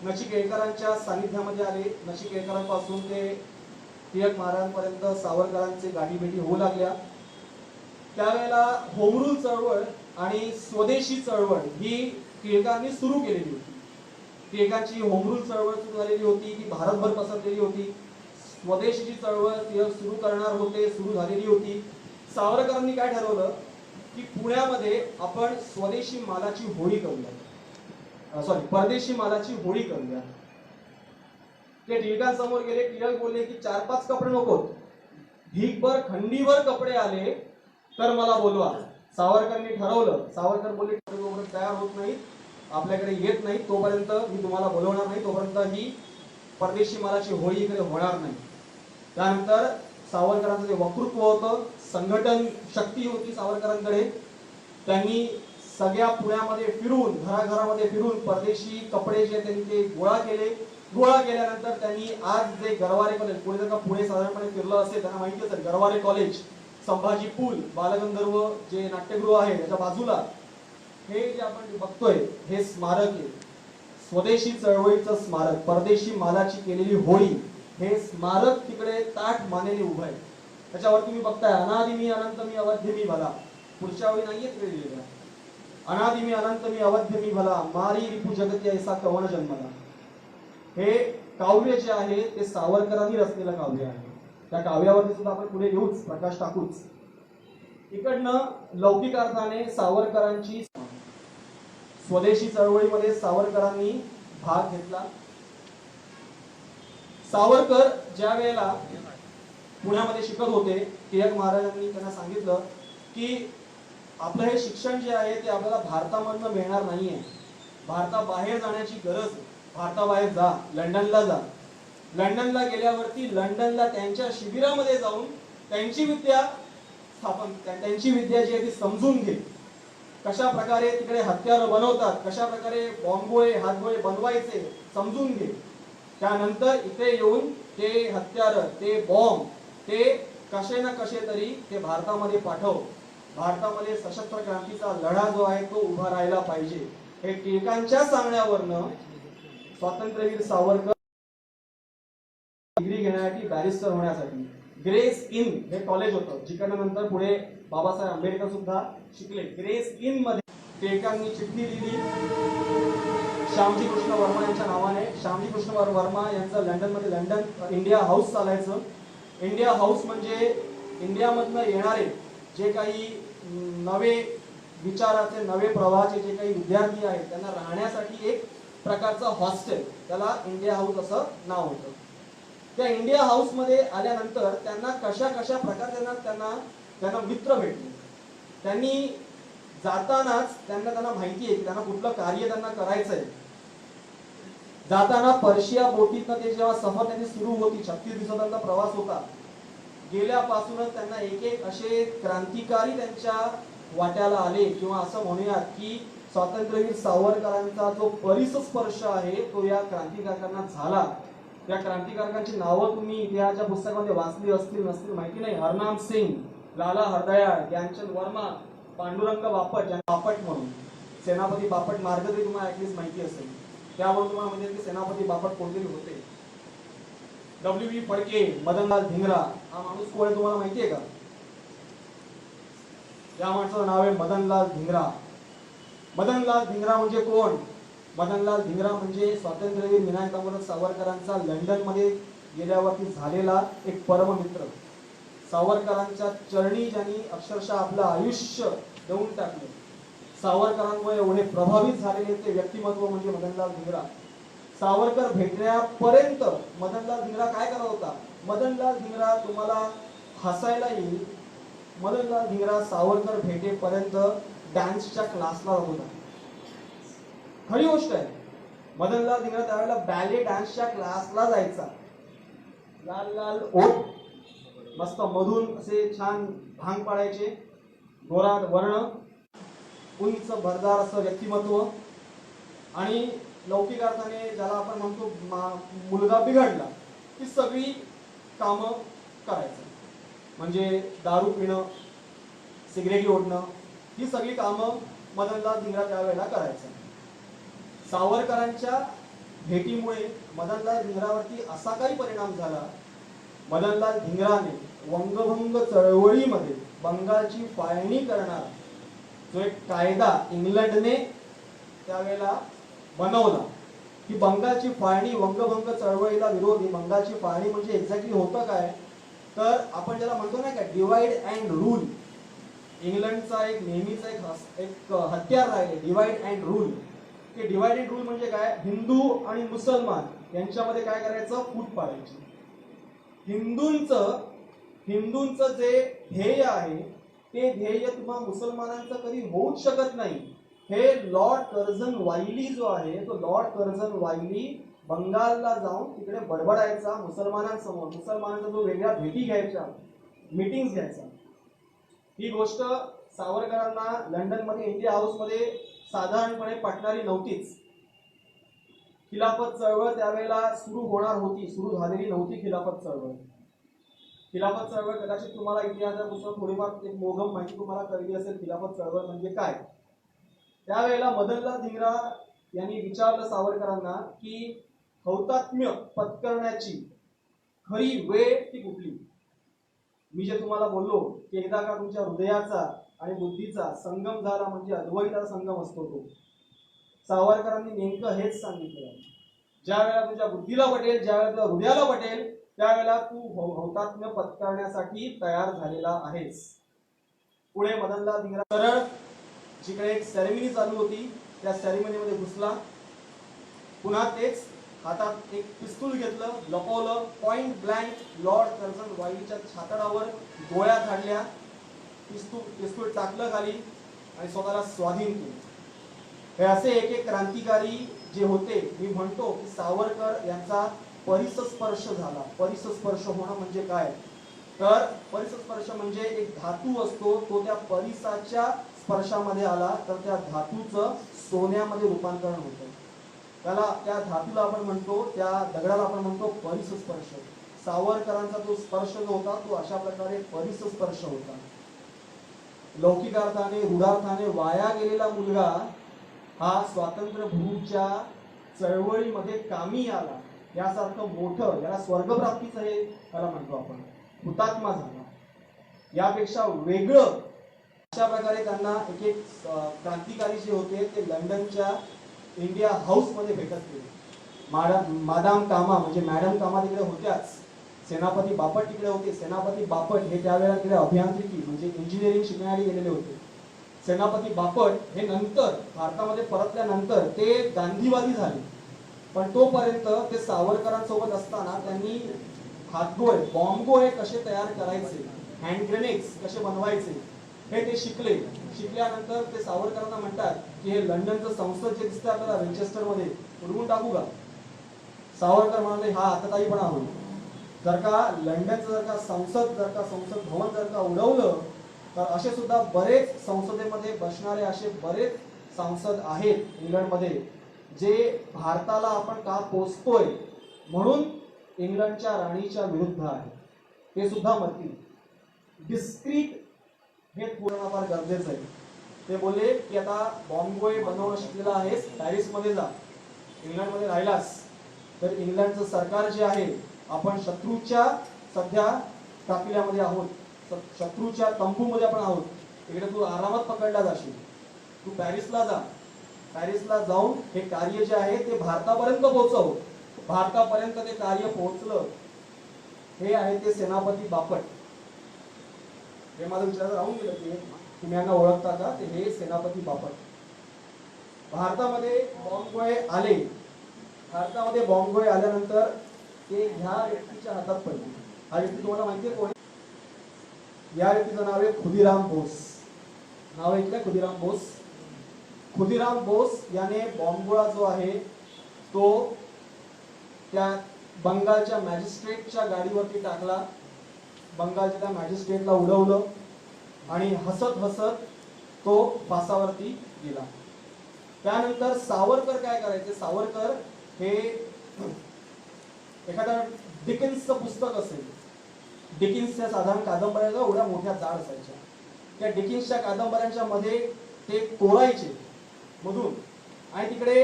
नचिकेळकरांच्या सानिध्यामध्ये आले. नचिकेळकरांपासून ते टिळक महाराजांपर्यंत सावरकरांचे गाठीभेटी होऊ लागल्या. त्यावेळेला होम रूल चळवळ आणि स्वदेशी चळवळ ही टिळकांनी सुरू केलेली होती. टिळकांची होम रूल चळवळ सुरू झालेली होती, ती भारतभर पसरलेली होती. स्वदेशीची चळवळ टिळक सुरू करणार होते, सुरू झालेली होती. सावरकरांनी काय ठरवलं की पुण्यामध्ये आपण स्वदेशी मालाची होळी करूया, परदेशी मालाची होळी करूया. ते टिळकांसमोर गेले. टिळक बोलले की 4-5 कपडे नकोत, ढीकभर खंडीभर कपडे आले तर मला बोलवा. सावरकरांनी ठरवलं. सावरकर बोलले तयार होत नाहीत, आपल्याकडे येत नाही तोपर्यंत मी तुम्हाला बोलवणार नाही, तोपर्यंत ही परदेशी मालाची होळी इकडे होणार नाही. त्यानंतर सावरकरांचं जे वक्तृत्व होतं, संघटन शक्ती होती सावरकरांकडे, त्यांनी सगळ्या पुण्यामध्ये फिरून, घराघरामध्ये फिरून परदेशी कपडे जे त्यांनी ते गोळा केले. गोळा केल्यानंतर त्यांनी आज जे गरवारे कॉलेज, पुढे जर का पुढे साधारणपणे फिरलं असेल त्यांना माहिती असेल, गरवारे कॉलेज, संभाजी पूल, बालगंधर्व जे नाट्यगृह आहे त्याच्या बाजूला हे जे आपण बघतोय हे स्मारक आहे. स्वदेशी चळवळीचं स्मारक, परदेशी मालाची केलेली होळी, हे स्मारक तिकडे ताठ मानेने उभं आहे. त्याच्यावर तुम्ही बघताय अनादि मी अनंत मी अवध्य मी भला. पुढच्या वेळी नाहीये तिकडे लिहिलेलं. अनादि मी अनंत मी अवध्य मी भला, मारी रिपू जगत ऐसा कवन जन्मला. हे काव्य जे आहे ते सावरकरांनी रचलेलं काव्य आहे. त्या काव्यावरती सुद्धा आपण पुढे येऊच, प्रकाश टाकूच. इकडनं लौकिक अर्थाने सावरकरांची स्वदेशी चळवळीमध्ये सावरकरांनी भाग घेतला. सावरकर ज्या वेळेला पुण्यामध्ये शिकत होते, टिळक महाराजांनी त्यांना सांगितलं की आपलं हे शिक्षण जे आहे ते आपल्याला भारतामधनं मिळणार नाहीये, भारताबाहेर जाण्याची गरज, भारताबाहेर जा, लंडनला जा. लंडनला गेल्यावरती लंडनला त्यांच्या शिबिरामध्ये जाऊन त्यांची विद्या स्थापन, त्यांची विद्या जी आहे ती समजून घे. कशा प्रकारे तिकडे हत्यारं बनवतात, कशा प्रकारे बॉम्बगोळे, हातगोळे बनवायचे समजून घे. त्यानंतर इथे येऊन ते हत्यारं, ते बॉम्ब, ते कसे ना कसे तरी ते भारतामध्ये पाठव. भारतामध्ये सशस्त्र क्रांतीचा लढा जो आहे तो उभा राहायला पाहिजे. हे टिळकांच्या सांगण्यावरनं स्वातंत्र्यवीर सावरकर डिग्री घेण्यासाठी, बॅरिस्टर होण्यासाठी ग्रेस इन हे कॉलेज होतं, जिकडनं नंतर पुढे बाबासाहेब आंबेडकर सुद्धा शिकले. ग्रेस इन मध्ये टिळकांनी चिठ्ठी लिहिली श्यामजी कृष्ण वर्मा यांच्या नावाने. श्यामजी कृष्ण वर्मा यांचं लंडनमध्ये लंडन इंडिया हाऊस चालायचं. इंडिया हाऊस म्हणजे इंडियामधनं येणारे जे काही नवे विचाराचे, नवे प्रवाहाचे जे काही विद्यार्थी आहेत त्यांना राहण्यासाठी एक प्रकारचं हॉस्टेल, त्याला इंडिया हाऊस असं नाव होतं. त्या इंडिया हाऊस मध्ये आल्यानंतर त्यांना कशा कशा प्रकारे त्यांना मित्र भेटले. त्यांनी जातानाच त्यांना माहिती आहे की त्यांना कुठलं कार्य त्यांना करायचंय. जाताना पर्शिया बोटीतनं ते जेव्हा सफर त्यांची सुरू होती, 36 दिवसांचा प्रवास होता, गेल्यापासूनच त्यांना एक एक असे क्रांतिकारी त्यांच्या वाट्याला आले, किंवा असं म्हणूयात की स्वातंत्र्यवीर सावरकरांचा जो परिसस्पर्श आहे तो या क्रांतिकारकांना झाला. त्या क्रांतिकारकांची नावं तुम्ही इतिहासाच्या पुस्तकामध्ये वाचली असतील नसतील माहिती नाही. हरनाम सिंग, लाला हरदयाळ, ज्ञानचंद वर्मा, पांडुरंग बापट, ज्यांना बापट म्हणून सेनापती बापट मार्ग तरी तुम्हाला ऍटलीस्ट माहिती असेल, त्यावरून तुम्हाला माहिती आहे की सेनापती बापट कोणतरी होते. W.E. फडके, मदनलाल धिंगरा, हा माणूस कोण आहे तुम्हाला माहिती आहे का? या माणसाचं नाव आहे मदनलाल धिंगरा. मदनलाल धिंगरा म्हणजे कोण? मदनलाल धिंगरा म्हणजे स्वातंत्र्यवीर विनायक दामोदर सावरकरांचा लंडन मध्ये गेल्यावरती झालेला एक परममित्र. सावरकरांच्या चरणी ज्यांनी अक्षरशः आपलं आयुष्य देऊन टाकलं. सावरकरांमुळे एवढे प्रभावित झालेले ते व्यक्तिमत्व म्हणजे मदनलाल धिंगरा. सावरकर भेटण्यापर्यंत मदनलाल धिंगरा काय करत होता? मदनलाल धिंगरा तुम्हाला हसायला येईल, मदनलाल धिंगरा सावरकर भेटेपर्यंत डान्सच्या क्लासला जात होता. खरी गोष्ट आहे. मदनलाल धिंगरा त्यावेळेला बॅले डान्सच्या क्लासला जायचा. लाल लाल ओठ, मस्त मधून असे छान भांग पाडायचे, गोरा वर्ण, उंच भरदार असं व्यक्तिमत्व, आणि लौकिक अर्थाने ज्याला आपण म्हणतो मुलगा बिघडला की सगळी कामं करायचं. म्हणजे दारू पिणं, सिगरेटी ओढणं, ही सगळी कामं मदनलाल धिंगरा त्यावेळेला करायचं. सावरकरांच्या भेटीमुळे मदनलाल धिंगरावरती असा काही परिणाम झाला, मदनलाल धिंगराने वंगभंग चळवळीमध्ये बंगालची फाळणी करणारा जो एक कायदा इंग्लंडने त्यावेळेला बनवला, की बंगालची फाळणी, वंगभंग चळवळीला विरोधी बंगालची फाळणी म्हणजे एक्झॅक्टली होतं काय, तर आपण ज्याला म्हणतो ना काय डिवाइड अँड रूल, इंग्लंडचा एक नेहमीचा एक हत्यार राहिले, डिवाइड अँड रूल. की डिवाइड अँड रूल म्हणजे काय, हिंदू आणि मुसलमान यांच्यामध्ये काय करायचं, फूट पाडायची. हिंदूंचं जे ध्येय आहे ते ध्येय तुम्हा मुसलमानांचं कधी होऊच शकत नाही. हे लॉर्ड कर्झन वायली जो आहे, तो लॉर्ड कर्झन वायली बंगालला जाऊन तिकडे बडबडायचा मुसलमानांसमोर, मुसलमानांचा जो वेगळ्या भेटी घ्यायच्या, मीटिंग्स घ्यायचा. ही गोष्ट सावरकरांना लंडनमध्ये इंडिया हाऊसमध्ये साधारणपणे पटणारी नव्हतीच. खिलाफत चळवळ त्यावेळेला सुरू होणार होती, सुरू झालेली नव्हती खिलाफत चळवळ. खिलाफत चळवळ कदाचित तुम्हाला इतिहासापासून थोडीफार एक मोघम माहिती तुम्हाला कळली असेल, खिलाफत चळवळ म्हणजे काय. त्यावेळेला मदनलाल धिंगरा यांनी विचारलं सावरकरांना की हौतात्म्य पत्करण्याची खरी वेळ ती कुठली. मी जे तुम्हाला बोललो की एकदा का तुमच्या हृदयाचा आणि बुद्धीचा संगम झाला म्हणजे अद्वैताचा संगम असतो तो. सावरकरांनी नेमकं हेच सांगितलं. ज्या वेळेला तुझ्या बुद्धीला पटेल, ज्या वेळेला तुझ्या हृदयाला पटेल, त्यावेळेला तू हौतात्म्य पत्करण्यासाठी तयार झालेला आहेस. पुढे मदनलाल धिंगरा सरळ जिकडे एक सेरेमनी चालू होती त्या सेरेमनीमध्ये घुसला. पुन्हा तेच हातात एक पिस्तूल घेतलं, लपवलं, पॉइंट ब्लँक लॉर्ड कर्झन वाईलीच्या छातडावर गोळ्या झाडल्या, पिस्तूल टाकलं खाली आणि स्वतःला स्वाधीन केलं. हे असे एक एक क्रांतिकारी जे होते. मी म्हणतो की सावरकर यांचा परिसस्पर्श झाला. परिसस्पर्श होणं म्हणजे काय, तर परिसस्पर्श म्हणजे एक धातू असतो, तो त्या परिसाच्या स्पर्शामध्ये आला तर त्या धातूचं सोन्यामध्ये रूपांतरण होतं. त्या धातूला आपण म्हणतो, त्या दगडाला आपण म्हणतो परिसस्पर्श. सावरकरांचा तो स्पर्श जो होता तो अशा प्रकारे परिसस्पर्श होता. लौकिकार्थाने रूढार्थाने वाया गेलेला मुलगा हा स्वातंत्र्यभूमीच्या चळवळीमध्ये कामी आला, यासारखं मोठं, याला स्वर्गप्राप्तीचं हे त्याला म्हणतो आपण, हुतात्मा झाला. यापेक्षा वेगळं अशा प्रकारे त्यांना एक एक क्रांतिकारी जे होते ते लंडनच्या इंडिया हाऊस मध्ये भेटत गेले. मादाम कामा म्हणजे मॅडम कामा तिकडे होत्याच, सेनापती बापट तिकडे होते. सेनापती बापट हे त्यावेळेला तिकडे अभियांत्रिकी म्हणजे इंजिनिअरिंग शिकण्यासाठी गेलेले होते. सेनापती बापट हे नंतर भारतामध्ये परतल्यानंतर ते गांधीवादी झाले, पण तोपर्यंत ते सावरकरांसोबत असताना त्यांनी हातगोळे, बॉम्बगोळे कसे तयार करायचे, हँड ग्रेनेड्स कसे बनवायचे हे ते शिकले. शिकल्यानंतर ते सावरकरांना म्हणतात की हे लंडनचं संसद जे दिसतं आपल्याला विंचेस्टर मध्ये उडवून टाकू का. सावरकर म्हणाले हा आतताईपणा होईल. जर का लंडनचं जर का संसद भवन जर का उडवलं तर असे सुद्धा बरेच संसदेमध्ये बसणारे असे बरेच सांसद आहेत इंग्लंडमध्ये जे भारताला आपण का पोचतोय म्हणून इंग्लंडच्या राणीच्या विरुद्ध आहे, ते सुद्धा मरतील. डिस्क्रीट हे पूर्ण फार गरजेचं आहे. ते बोलले की आता बॉम्बे बनवणं शिकलेला आहेस, पॅरिसमध्ये जा, इंग्लंडमध्ये राहिलास तर इंग्लंडचं सरकार जे आहे, आपण शत्रूच्या सध्या काफिल्यामध्ये आहोत, शत्रूच्या तंबूमध्ये आपण आहोत, इकडे तू आरामात पकडला जाशील, तू पॅरिसला जा, पॅरिसला जाऊन हे कार्य जे आहे ते भारतापर्यंत पोहोचव. भारतापर्यंत ते कार्य पोहोचलं. हे आहे ते सेनापती बापट. हे माझं विचारात राहून गेलं की तुम्ही यांना ओळखता का, ते हे सेनापती बापट. भारतामध्ये बॉम्बगोळे आले. भारतामध्ये बॉम्बगोळे आल्यानंतर ते ह्या व्यक्तीच्या हातात पडले. हा व्यक्ती तुम्हाला माहिती आहे कोण? या व्यक्तीचं नाव आहे खुदीराम बोस. नाव ऐकलंय खुदीराम बोस? खुदीराम बोस याने बॉम्बगोळा जो आहे तो त्या बंगालच्या मॅजिस्ट्रेटच्या गाडीवरती टाकला. बंगालच्या त्या मॅजिस्ट्रेटला उडवलं आणि हसत हसत तो फासावरती गेला. त्यानंतर सावरकर काय करायचे? सावरकर हे एखादा डिकिन्सचं पुस्तक असेल, डिकिन्सच्या साधारण कादंबऱ्या एवढ्या मोठ्या जाड असायच्या, त्या डिकिन्सच्या कादंबऱ्यांच्या मध्ये ते कोरायचे मधून आणि तिकडे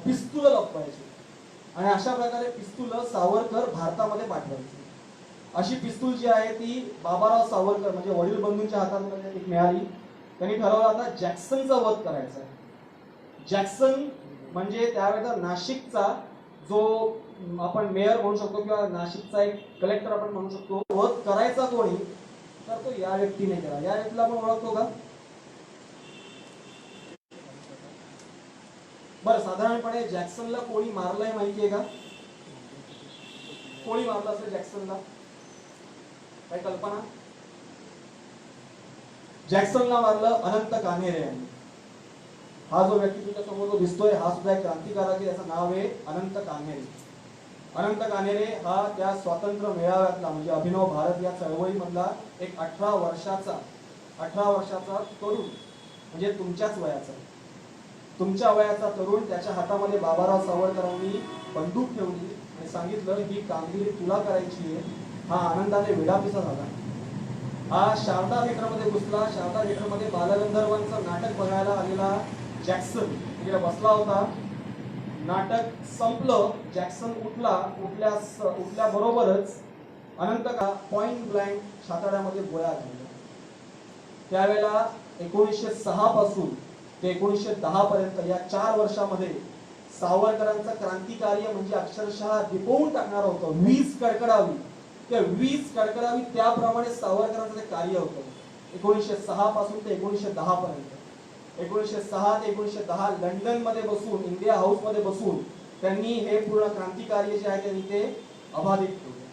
पिस्तूल लपवायचे आणि अशा प्रकारे पिस्तूल सावरकर भारतामध्ये पाठवायचे. अशी पिस्तूल जी आहे ती बाबाराव सावरकर म्हणजे वडील बंधूंच्या हातामध्ये एक मिळाली. त्यांनी ठरवलं आता जॅक्सनचा वध करायचा आहे. जॅक्सन म्हणजे त्यावेळेला नाशिकचा जो आपण मेयर म्हणू शकतो किंवा नाशिकचा एक कलेक्टर आपण म्हणू शकतो. वध करायचा कोणी? तर तो या व्यक्तीने केला. या व्यक्तीला आपण ओळखतो का? बरं, साधारणपणे जॅक्सनला कोणी मारलंय माहितीये का? कोणी मारलं असेल जॅक्सनला? काही कल्पना? जॅक्सनला मारलं अनंत कान्हेरे यांनी. हा जो व्यक्ती तुमच्या समोर जो दिसतोय हा सुद्धा एक क्रांतिकारक आहे. याचं नाव आहे अनंत कान्हेरे. अनंत कान्हेरे हा त्या स्वातंत्र्य मेळाव्यातला म्हणजे अभिनव भारत या चळवळीमधला एक 18 वर्षाचा तरुण म्हणजे तुमच्याच वयाचा, तुमच्या वयाचा तरुण. त्याच्या हातामध्ये बाबाराव सावरकरांनी बंदूक ठेवली आणि सांगितलं ही कामगिरी तुला करायची आहे. हा आनंदाने विडापिसा झाला. हा शारदा थिएटरमध्ये घुसला. शारदा थिएटरमध्ये बालगंधर्वांचं नाटक बघायला आलेला जॅक्सन तिकडे बसला होता. नाटक संपलं, जॅक्सन उठल्याबरोबरच अनंत का पॉइंट ब्लँक छाताड्यामध्ये गोळ्या घालल्या. त्यावेळेला 1906 पासून ते 1910 पर्यंत या 4 वर्षामध्ये सावरकरांचं क्रांतिकार्य म्हणजे अक्षरशः दिपवून टाकणार होतं. वीज कडकडावी, त्या वीज कडकडावी त्याप्रमाणे सावरकरांचं ते कार्य होतं. 1906 पासून ते 1910 पर्यंत. 1906 ते 1910 लंडन मध्ये बसून, इंडिया हाऊस मध्ये बसून त्यांनी हे पूर्ण क्रांतिकार्य जे आहे त्यांनी ते अबाधित ठेवले.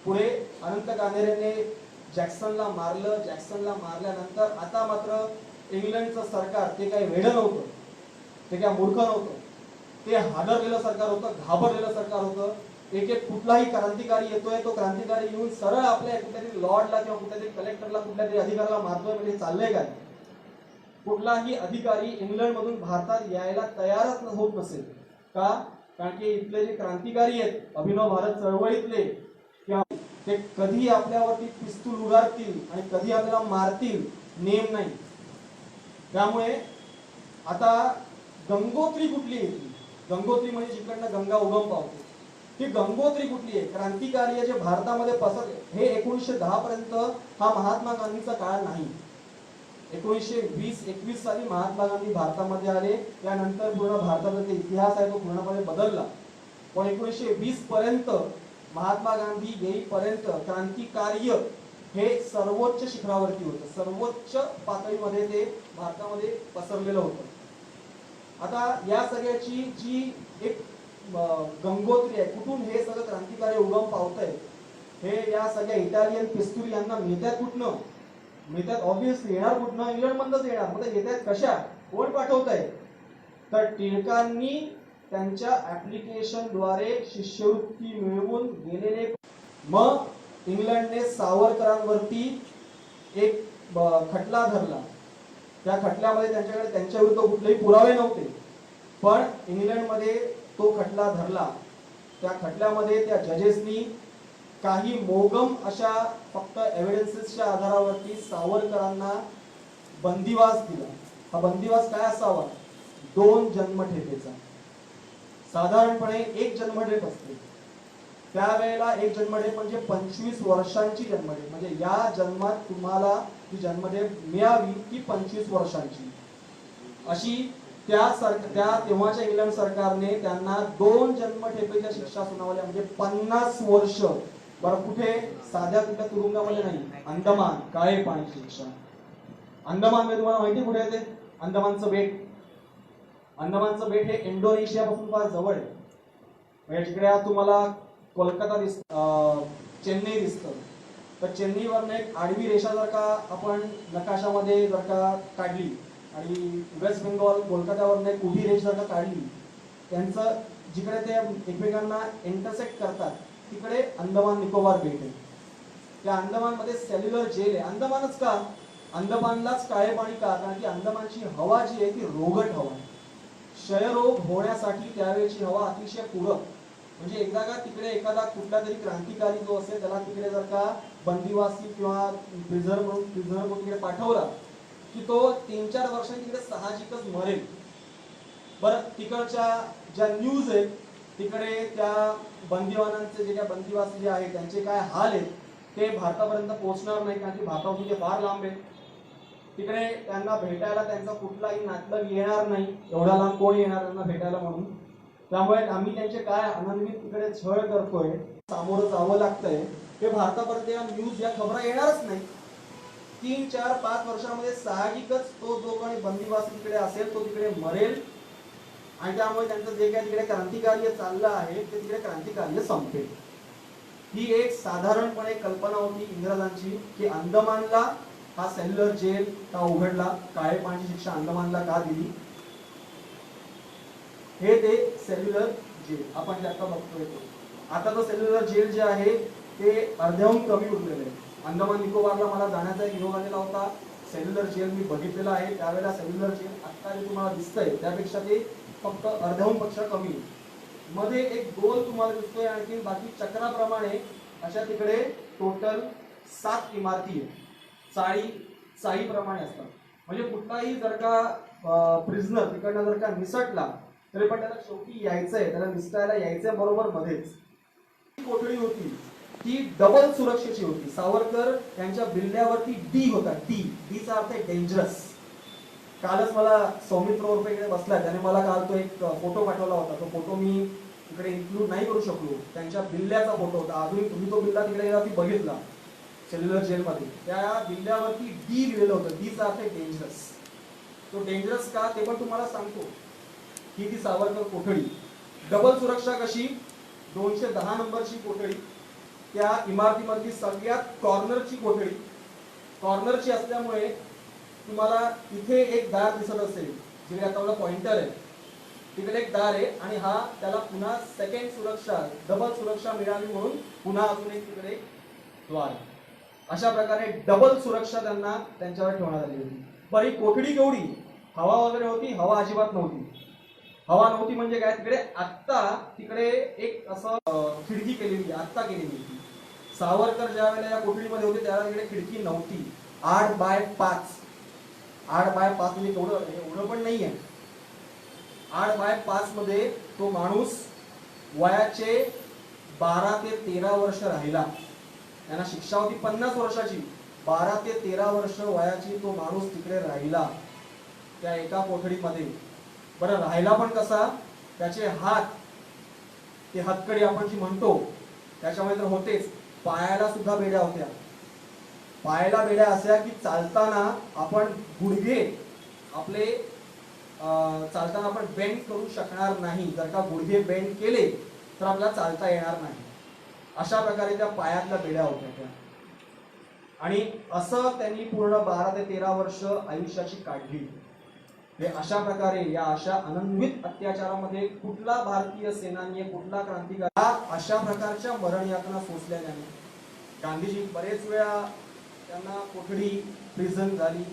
पुढे अनंत कान्हेरेने जॅक्सनला मारलं. जॅक्सनला मारल्यानंतर आता मात्र इंग्लंडचं सरकार ते काही वेडं नव्हतं, ते काय मूर्ख नव्हतं, ते हादरलेलं सरकार होतं, घाबरलेलं सरकार होतं. एक कुठलाही क्रांतिकारी येतोय, तो क्रांतिकारी येऊन सरळ आपल्या कुठल्यातरी लॉर्डला किंवा कुठल्यातरी कलेक्टरला कुठल्यातरी अधिकाऱ्याला मारतोय म्हणजे चाललंय काय? कुठलाही अधिकारी इंग्लंड मधून भारतात यायला तयारच होत नसेल का? कारण की इथले जे क्रांतिकारी आहेत अभिनव भारत चळवळीतले किंवा ते कधी आपल्यावरती पिस्तूल उगारतील आणि कधी आपल्याला मारतील नेम नाही. त्यामुळे आता गंगोत्री कुठली येते? गंगोत्री म्हणजे जिकडनं गंगा उगम पावते ती गंगोत्री कुठली आहे? क्रांतिकार्य जे भारतामध्ये पसरले हे 1910 पर्यंत हा महात्मा गांधीचा काळ नाही. 1920-21 साली महात्मा गांधी भारतामध्ये आले. त्यानंतर पूर्ण भारताचा जो इतिहास आहे तो पूर्णपणे बदलला. पण 1920 पर्यंत महात्मा गांधी येईपर्यंत क्रांतिकार्य हे सर्वोच्च शिखरावरती होतं, सर्वोच्च पातळीमध्ये ते भारतामध्ये पसरलेलं होतं. आता या सगळ्याची जी एक गंगोत्री आहे, कुठून हे सगळं क्रांतिकार्य उगम पावतंय, हे या सगळ्या इटालियन पिस्तूल यांना मिळतात कुठनं? मिळतात ऑब्विसली, येणार कुठनं? इंग्लंडमधूनच येणार. मग येतात कशा? कोण पाठवतंय? तर टिळकांनी त्यांच्या ऍप्लिकेशनद्वारे शिष्यवृत्ती मिळवून गेलेले. मग इंग्लंडने सावरकरांवरती एक खटला धरला. त्या खटल्यामध्ये त्यांच्याकडे त्यांच्या विरुद्ध कुठलेही पुरावे नव्हते, पण इंग्लंडमध्ये तो खटला धरला. त्या खटल्यामध्ये त्या जजेसनी काही मोगम अशा फक्त एव्हिडन्सेसच्या आधारावरती सावरकरांना बंदिवास दिला. हा बंदिवास काय असावा? 2 जन्मठेपेचा. साधारणपणे एक जन्मठेप असते. त्यावेळेला एक जन्मठेप म्हणजे 25 वर्षांची जन्मठेप. म्हणजे या जन्मात तुम्हाला ही जन्मठेप मिळावी ती 25 वर्षांची. अशी त्या तेव्हाच्या इंग्लंड सरकारने त्यांना 2 जन्मठेपेच्या शिक्षा सुनावल्या. म्हणजे 50 वर्ष. बरं, कुठे? साध्या कुठल्या तुरुंगामध्ये नाही, अंदमान काळे पाण्याची शिक्षा. अंदमान मध्ये तुम्हाला माहिती कुठे आहे ते? अंदमानचं बेट. अंदमानचं बेट हे इंडोनेशिया पासून फार जवळ आहे. म्हणजे तिकडे तुम्हाला कोलकाता चेन्नई दिसतं. तर चेन्नईवरनं एक आडवी रेषा जर का आपण नकाशामध्ये जर का काढली आणि वेस्ट बेंगॉल कोलकात्यावरनं एक उभी रेषा जर का काढली, त्यांचं जिकडे ते एकमेकांना इंटरसेक्ट करतात तिकडे अंदमान निकोबार बेट आहे. त्या अंदमानमध्ये सेल्युलर जेल आहे. अंदमानच का? अंदमानलाच काळे पाणी का? कारण की अंदमानची हवा जी आहे ती रोगट हवा आहे. क्षयरोग होण्यासाठी त्यावेळेची हवा अतिशय पूरक. म्हणजे एकदा का तिकडे एखादा कुठला तरी क्रांतिकारी जो असेल त्याला तिकडे जर का बंदिवासी किंवा प्रिझनर म्हणून तिकडे पाठवला की तो 3-4 वर्षांनी तिकडे साहजिकच मरेल. बरं, तिकडच्या ज्या न्यूज आहेत तिकडे त्या बंदिवानांचे जे काय बंदिवासी जे आहेत त्यांचे काय हाल आहेत ते भारतापर्यंत पोहोचणार नाही. कारण की भारतापासून ते फार लांब आहे. तिकडे त्यांना भेटायला त्यांचा कुठलाही नातलग येणार नाही. एवढा लांब कोण येणार त्यांना भेटायला म्हणून? त्यामुळे आम्ही त्यांचे काय आनंदित तिकडे छळ करतोय, सामोरं जावं लागतंय, हे भारतापर्यंत या न्यूज या खबरा येणारच नाही. 3-4-5 वर्षामध्ये साहजिकच तो जो काही बंदिवासी तिकडे असेल तो तिकडे मरेल. आणि त्यामुळे त्यांचं जे काही तिकडे क्रांतिकार्य चाललं आहे ते तिकडे क्रांतिकार्य संपेल. ही एक साधारणपणे कल्पना होती इंग्रजांची की अंदमानला हा सेल्युलर जेल का उघडला, काळे पाण्याची शिक्षा अंदमानला का दिली. हे ते सेल्युलर जेल आपण जे आता बघतोय. आता तो सेल्युलर जेल जे आहे ते अर्ध्याहून कमी उरलेलं आहे. अंदमान निकोबारला मला जाण्याचा एक योग आलेला होता. सेल्युलर जेल मी बघितलेला आहे. त्यावेळेला सेल्युलर जेल आता जे तुम्हाला दिसतंय त्यापेक्षा ते फक्त अर्ध्याहून पेक्षा कमी. मध्ये एक गोल तुम्हाला दिसतोय, आणखी बाकी चक्राप्रमाणे अशा तिकडे टोटल 7 इमारती आहेत. चाळीप्रमाणे असतात. म्हणजे कुठलाही जर का प्रिझनर तिकडनं जर का निसटला तरी पण त्याला शेवटी यायचंय, त्याला निसटायला यायचंय बरोबर मध्येच. कोठडी होती ती डबल सुरक्षेची होती. सावरकर यांच्या बिल्ल्यावरती डी होता. डीचा अर्थ आहे डेंजरस. कालच मला सौमित्र रुपये इकडे बसला, त्याने मला काल तो एक फोटो पाठवला होता. तो फोटो मी इकडे इन्क्लूड नाही करू शकलो. त्यांच्या बिल्ल्याचा फोटो होता. अजून तुम्ही तो बिल्ला तिकडे गेला ती बघितला सेल्युलर जेलमध्ये. त्या बिल्ल्यावरती डी लिहिलेलं होतं. डीचा अर्थ आहे डेंजरस. तो डेंजरस का ते पण तुम्हाला सांगतो. ही ती सावरकर कोठडी. डबल सुरक्षा कशी? 210 नंबरची कोठडी. त्या इमारतीमधली सगळ्यात कॉर्नरची कोठडी. कॉर्नरची असल्यामुळे तुम्हाला इथे एक दार दिसत असेल, जिकडे आता मला पॉइंटर आहे तिकडे एक दार आहे. आणि हा त्याला पुन्हा सेकंड सुरक्षा, डबल सुरक्षा मिळावी म्हणून पुन्हा अजून एक तिकडे द्वार. अशा प्रकारे डबल सुरक्षा त्यांना त्यांच्यावर ठेवण्यात आली होती. बरी कोठडी केवढी? हवा वगैरे होती? हवा अजिबात नव्हती. हवा नव्हती म्हणजे काय? तिकडे आत्ता तिकडे एक असं खिडकी केलेली, आत्ता केलेली होती. सावरकर ज्या वेळेला या कोठडीमध्ये होते त्यावेळेला तिकडे खिडकी नव्हती. 8x5. 8x5 म्हणजे एवढं पण नाहीये. 8x5 मध्ये तो माणूस वयाचे 12 ते 13 वर्ष राहिला. त्यांना शिक्षा होती 50 वर्षाची. 12 ते 13 वर्ष वयाची तो माणूस तिकडे राहिला त्या एका कोठडीमध्ये. बरं, राहिला पण कसा? त्याचे हात, ते हातकडी आपण जी म्हणतो त्याच्यामध्ये तर होतेच, पायाला सुद्धा बेड्या होत्या. पायाला बेड्या अशा की चालताना आपण गुडघे आपले चालताना आपण बेंड करू शकणार नाही. जर का गुडघे बेंड केले तर आपल्याला चालता येणार नाही. अशा प्रकारे त्या पायातल्या बेड्या होत्या त्या. आणि असं त्यांनी पूर्ण 12 ते 13 वर्ष आयुष्याची काढली. हे अशा प्रकारे या अशा अनन्वित अत्याचारामध्ये कुठला भारतीय सेनानी, कुठला क्रांतिकारी अशा प्रकारच्या मरण यातना सोसल्या त्याने. गांधीजी बरेच वेळा त्यांना कोठडी, प्रिझन झाली.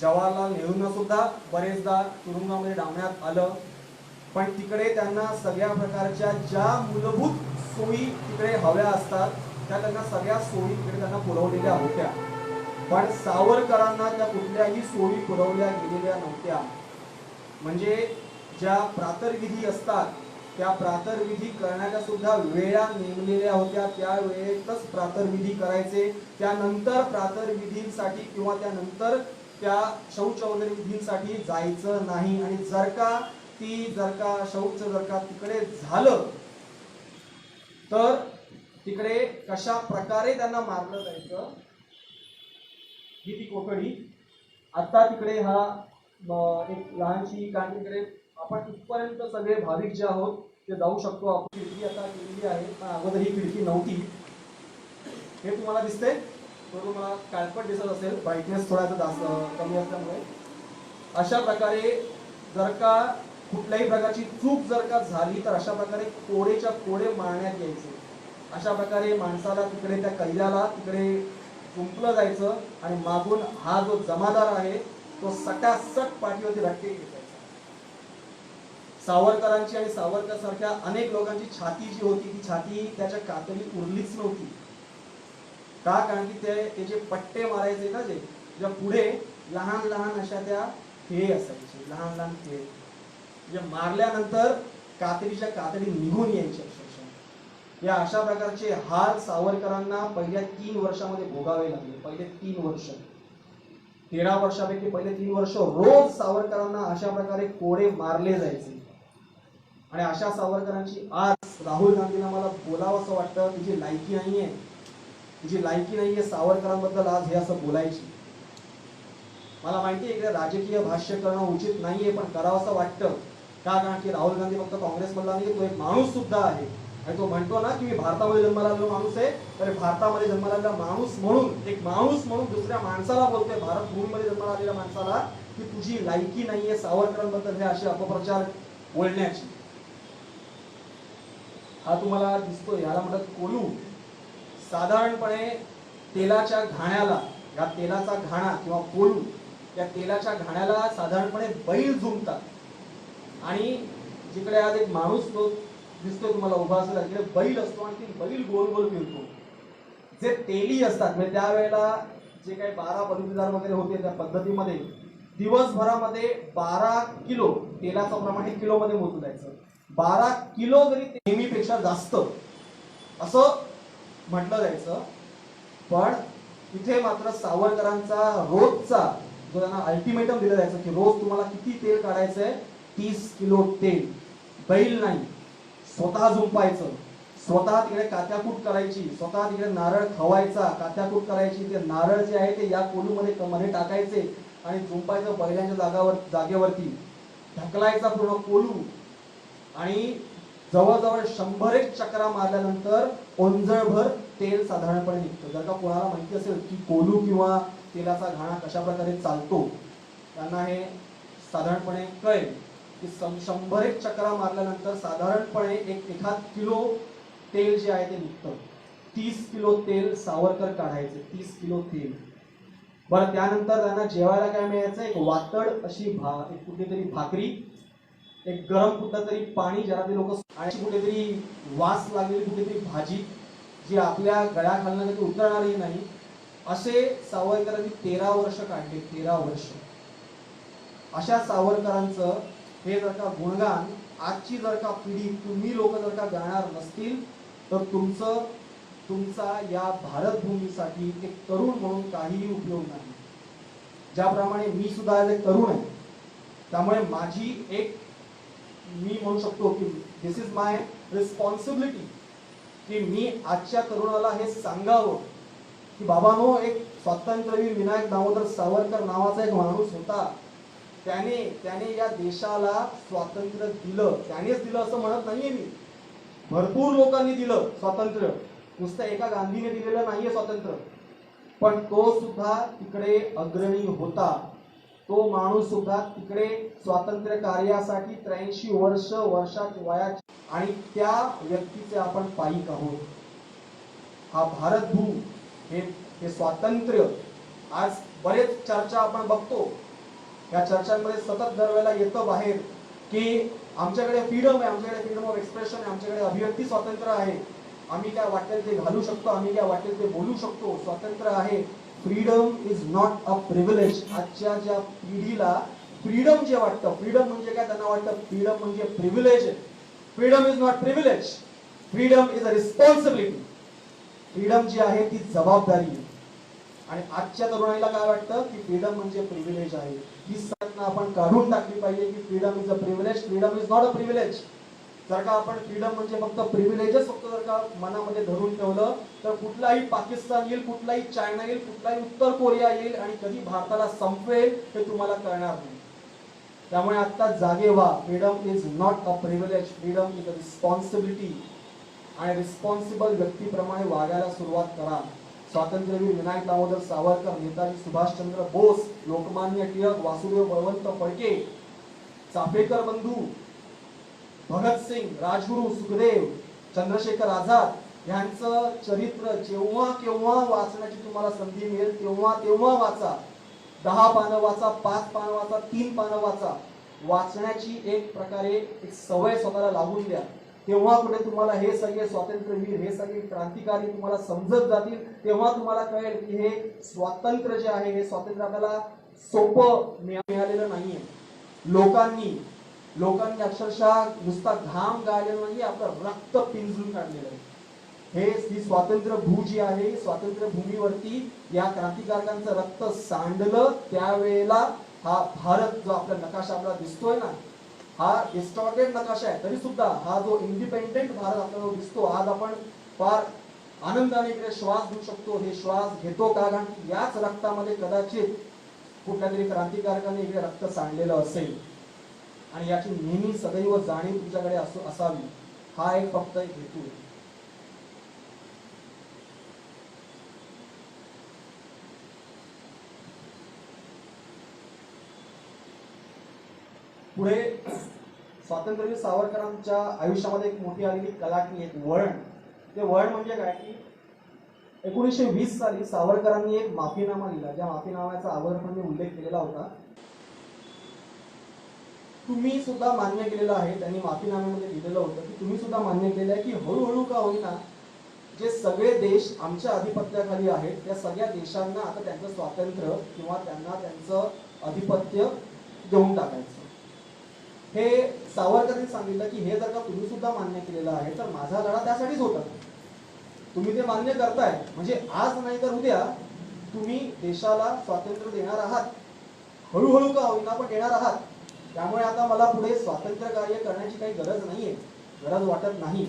जवाहरलाल नेहरूंना सुद्धा बरेचदा तुरुंगामध्ये डावण्यात आलं. पण तिकडे त्यांना सगळ्या प्रकारच्या ज्या मूलभूत सोयी तिकडे हव्या असतात त्या त्यांना सगळ्या सोयी तिकडे त्यांना पुरवलेल्या होत्या. पण सावरकरांना त्या कुठल्याही सोयी पुरवल्या गेलेल्या नव्हत्या. म्हणजे ज्या प्रातर्विधी असतात त्या प्रातर्विधी करण्याच्या सुद्धा वेळा नेमलेल्या होत्या. त्या वेळेतच प्रातर्विधी करायचे. त्यानंतर प्रातर्विधींसाठी किंवा त्यानंतर त्या शौच वगैरे विधींसाठी जायचं नाही. आणि जर का शौच जर का तिकडे झालं तर तिकडे कशा प्रकारे त्यांना मारलं जायचं ही ती कोठडी. आता तिकडे हा एक लहानशी कारण तिकडे आपण इथपर्यंत सगळे भाविक जे आहोत ते जाऊ शकतो. आपण खिडकी आता केलेली आहे, पण अगोदर ही खिडकी नव्हती. हे तुम्हाला दिसते, तो तुम्हाला काळपट दिसत असेल, ब्राईटनेस थोडासा जास्त कमी असल्यामुळे. अशा प्रकारे जर का कुठल्याही प्रकारची चूक जर का झाली तर अशा प्रकारे कोडेच्या कोडे मारण्यात यायचे. अशा प्रकारे माणसाला तिकडे त्या कैद्याला तिकडे गुंफलं जायचं आणि मागून हा जो जमादार आहे तो सटासट पाठीवरती रट्टे घेत. सावरकरांची आणि सावरकर सारख्या अनेक लोकांची छाती जी होती ती छाती त्याच्या कातडी उरलीच नव्हती. का? कारण की ते जे पट्टे मारायचे ना ज्या पुढे लहान लहान अशा त्या खेळे असायचे, लहान लहान खेळ जे मारल्यानंतर कातडीच्या कातडी निघून यायची अक्षरशः. या अशा प्रकारचे हाल सावरकरांना पहिल्या 3 वर्षामध्ये भोगावे लागले. पहिले 3 वर्ष, 13 वर्षापैकी पहिले 3 वर्ष रोज सावरकरांना अशा प्रकारे कोडे मारले जायचे. आणि अशा सावरकरांची आज राहुल गांधींना मला बोलावं असं वाटतं, तिची लायकी नाहीये, तिची लायकी नाहीये सावरकरांबद्दल आज हे असं बोलायची. मला माहिती आहे की राजकीय भाष्य करणं उचित नाहीये, पण करावं असं वाटतं. का? कारण की राहुल गांधी फक्त काँग्रेसमधला नाही, तो एक माणूस सुद्धा आहे. आणि तो म्हणतो ना की मी भारतामध्ये जन्माला आलेला माणूस आहे, तर भारतामध्ये जन्माला आलेला माणूस म्हणून, एक माणूस म्हणून दुसऱ्या माणसाला बोलतोय, भारत भूमीमध्ये जन्माला आलेल्या माणसाला, की तुझी लायकी नाहीये सावरकरांबद्दल हे असे अपप्रचार बोलण्याची. हा तुम्हाला दिसतो, याला म्हणतात कोलू. साधारणपणे तेलाच्या घाण्याला, या तेलाचा घाणा किंवा कोलू, या तेलाच्या घाण्याला साधारणपणे बैल झुंबतात. आणि जिकडे आज एक माणूस तो दिसतोय तुम्हाला उभा असेल, तिकडे बैल असतो आणि ती बैल गोल गोल फिरतो. जे तेली असतात म्हणजे त्यावेळेला जे काही 12 बलुतेदार वगैरे होते त्या पद्धतीमध्ये दिवसभरामध्ये 12 किलो तेलाचं प्रमाण हे किलोमध्ये मोजलं जायचं. 12 किलो जरी नेहमीपेक्षा जास्त असं म्हटलं जायचं. पण तिथे मात्र सावरकरांचा रोजचा जो त्यांना अल्टिमेटम दिलं जायचं की रोज तुम्हाला किती तेल काढायचंय, 30 किलो तेल. बैल नाही, स्वतः झुंपायचं, स्वतः तिकडे कात्याकूट करायची, स्वतः तिकडे नारळ खवायचा, कात्याकूट करायची. ते नारळ जे आहे ते या कोलूमध्ये मध्ये टाकायचे आणि झुंपायचं बैलांच्या जागेवरती, ढकलायचा पूर्ण कोलू. आणि जवळजवळ 100 चक्रा मारल्यानंतर ओंजळभर तेल साधारणपणे निघतं. जर का कोणाला माहिती असेल की कोलू किंवा तेलाचा घाणा कशा प्रकारे चालतो, त्यांना हे साधारणपणे कळेल की 100 चक्रा मारल्यानंतर साधारणपणे एखाद किलो तेल जे आहे ते निघतं. 30 किलो तेल सावरकर काढायचे, 30 किलो तेल. बरं, त्यानंतर त्यांना जेवायला काय मिळायचं, एक वातड अशी एक कुठेतरी भाकरी, एक गरम कुठेतरी पाणी ज्याला ते लोक, आणि कुठेतरी वास लागलेली कुठेतरी भाजी जी आपल्या गळ्याखालनं कधी उतरणारही नाही. असे सावरकरांनी 13 वर्ष काढले, 13 वर्ष. अशा सावरकरांचं हे जर का गुणगान आजची जर का पिढी, तुम्ही लोक जर का गाणार नसतील तर तुमचा या भारत भूमीसाठी एक तरुण म्हणून काहीही उपयोग नाही. ज्याप्रमाणे मी सुद्धा आज एक तरुण आहे, त्यामुळे माझी एक, मी म्हणू शकतो की दिस इज माय रिस्पॉन्सिबिलिटी की मी आजच्या तरुणाला हे सांगावं की बाबांनो, एक स्वातंत्र्यवीर विनायक दामोदर सावरकर नावाचा एक माणूस होता. त्याने या देशाला स्वातंत्र्य दिलं. त्यानेच दिलं असं म्हणत नाहीये मी, भरपूर लोकांनी दिलं स्वातंत्र्य, नुसतं एका गांधीने दिलेलं नाहीये स्वातंत्र्य. पण तो सुद्धा तिकडे अग्रणी होता. तो माणूस सुद्धा तिकडे स्वातंत्र्य कार्यासाठी 83 वर्षाच्या वयात, आणि त्या व्यक्तीचे आपण पायीक आहोत. हा भारत भूम, हे स्वातंत्र्य, आज बरेच चर्चा आपण बघतो. या चर्चांमध्ये सतत दरवेळेला येतं बाहेर की आमच्याकडे फ्रीडम आहे, आमच्याकडे फ्रीडम ऑफ एक्सप्रेशन आहे, आमच्याकडे अभिव्यक्ती स्वातंत्र्य आहे, आम्ही काय वाटेल ते घालू शकतो, आम्ही काय वाटेल ते बोलू शकतो, स्वातंत्र्य आहे. Freedom is not a privilege. आजच्या ज्या पिढीला फ्रीडम जे वाटतं, फ्रीडम म्हणजे काय, त्यांना वाटतं फ्रीडम म्हणजे privilege. Freedom is not privilege, freedom is a responsibility. Freedom जी आहे ती जबाबदारी आहे. आणि आजच्या तरुणाईला काय वाटतं की फ्रीडम म्हणजे प्रिव्हिलेज आहे. ही संकल्पना आपण काढून टाकली पाहिजे की freedom is a privilege, freedom is not a privilege. जर का आपण फ्रीडम म्हणजे फक्त प्रिव्हिलेजच फक्त जर का मनामध्ये धरून ठेवलं तर कुठलाही पाकिस्तान येईल, कुठलाही चायना येईल, कुठलाही उत्तर कोरिया येईल आणि कधी भारताला संपवेल हे तुम्हाला कळणार नाही. त्यामुळे आता जागे व्हा. Freedom is not a privilege, freedom is a responsibility. आणि रिस्पॉन्सिबल व्यक्तीप्रमाणे वागायला सुरुवात करा. स्वातंत्र्यवीर विनायक दामोदर सावरकर, नेताजी सुभाषचंद्र बोस, लोकमान्य टिळक, वासुदेव बळवंत फडके, चाफेकर बंधू, भगतसिंग, राजगुरू, सुखदेव, चंद्रशेखर आझाद यांचं चरित्र जेव्हा केव्हा वाचण्याची तुम्हाला संधी मिळेल तेव्हा तेव्हा वाचा. 10 पानं वाचा, 5 पानं वाचा, 3 पानं वाचा. वाचण्याची एक प्रकारे एक सवय स्वतःला लागून द्या. तेव्हा कुठे तुम्हाला हे सगळे स्वातंत्र्यवीर, हे सगळे क्रांतिकारी तुम्हाला समजत जातील. तेव्हा तुम्हाला कळेल की हे स्वातंत्र्य जे आहे हे स्वातंत्र्य आपल्याला सोपं मिळालेलं नाहीये. लोकांनी अक्षरशः नुसता घाम गाळलेला नाही, आपलं रक्त पिंजून काढलेलं आहे. ही स्वातंत्र्य भू जी आहे, स्वातंत्र्य भूमीवरती या क्रांतिकारकांचं रक्त सांडलं त्यावेळेला हा भारत जो आपला नकाशा आपल्याला दिसतोय ना, हा डिस्टॉर्टेड नकाशा आहे, तरी सुद्धा हा जो इंडिपेंडेंट भारत आपल्याला दिसतो आज, आपण फार आनंदाने इकडे श्वास घेऊ शकतो. हे श्वास घेतो का, कारण याच रक्तामध्ये कदाचित कुठल्या तरी क्रांतिकारकाने इकडे रक्त सांडलेलं असेल. आणि याची नेहमी सदैव जाणीव तुमच्याकडे असावी. हा एक फक्त एक हेतू आहे. पुढे स्वातंत्र्यवीर सावरकरांच्या आयुष्यामध्ये एक मोठी आलेली कलाटणी, एक वळण. ते वळण म्हणजे काय की 1920 साली सावरकरांनी एक माफीनामा लिहिला, ज्या माफीनाम्याचा अगोदर पण मी उल्लेख केलेला होता. तुम्ही सुद्धा मान्य केलेलं आहे, त्यांनी माफीनाम्यामध्ये लिहिलेलं होतं की तुम्ही सुद्धा मान्य केलं आहे की हळूहळू का होईना जे सगळे देश आमच्या अधिपत्याखाली आहेत त्या सगळ्या देशांना आता त्यांचं स्वातंत्र्य किंवा त्यांना त्यांचं अधिपत्य देऊन टाकायचं. हे सावरकरांनी सांगितलं की हे जर का तुम्ही सुद्धा मान्य केलेलं आहे तर माझा लढा त्यासाठीच होता. तुम्ही ते मान्य करताय म्हणजे आज नाही तर उद्या तुम्ही देशाला स्वातंत्र्य देणार आहात. हळूहळू का होईना पण देणार आहात. त्यामुळे आता मला पुढे स्वातंत्र्य कार्य करण्याची काही गरज नाहीये, गरज वाटत नाही.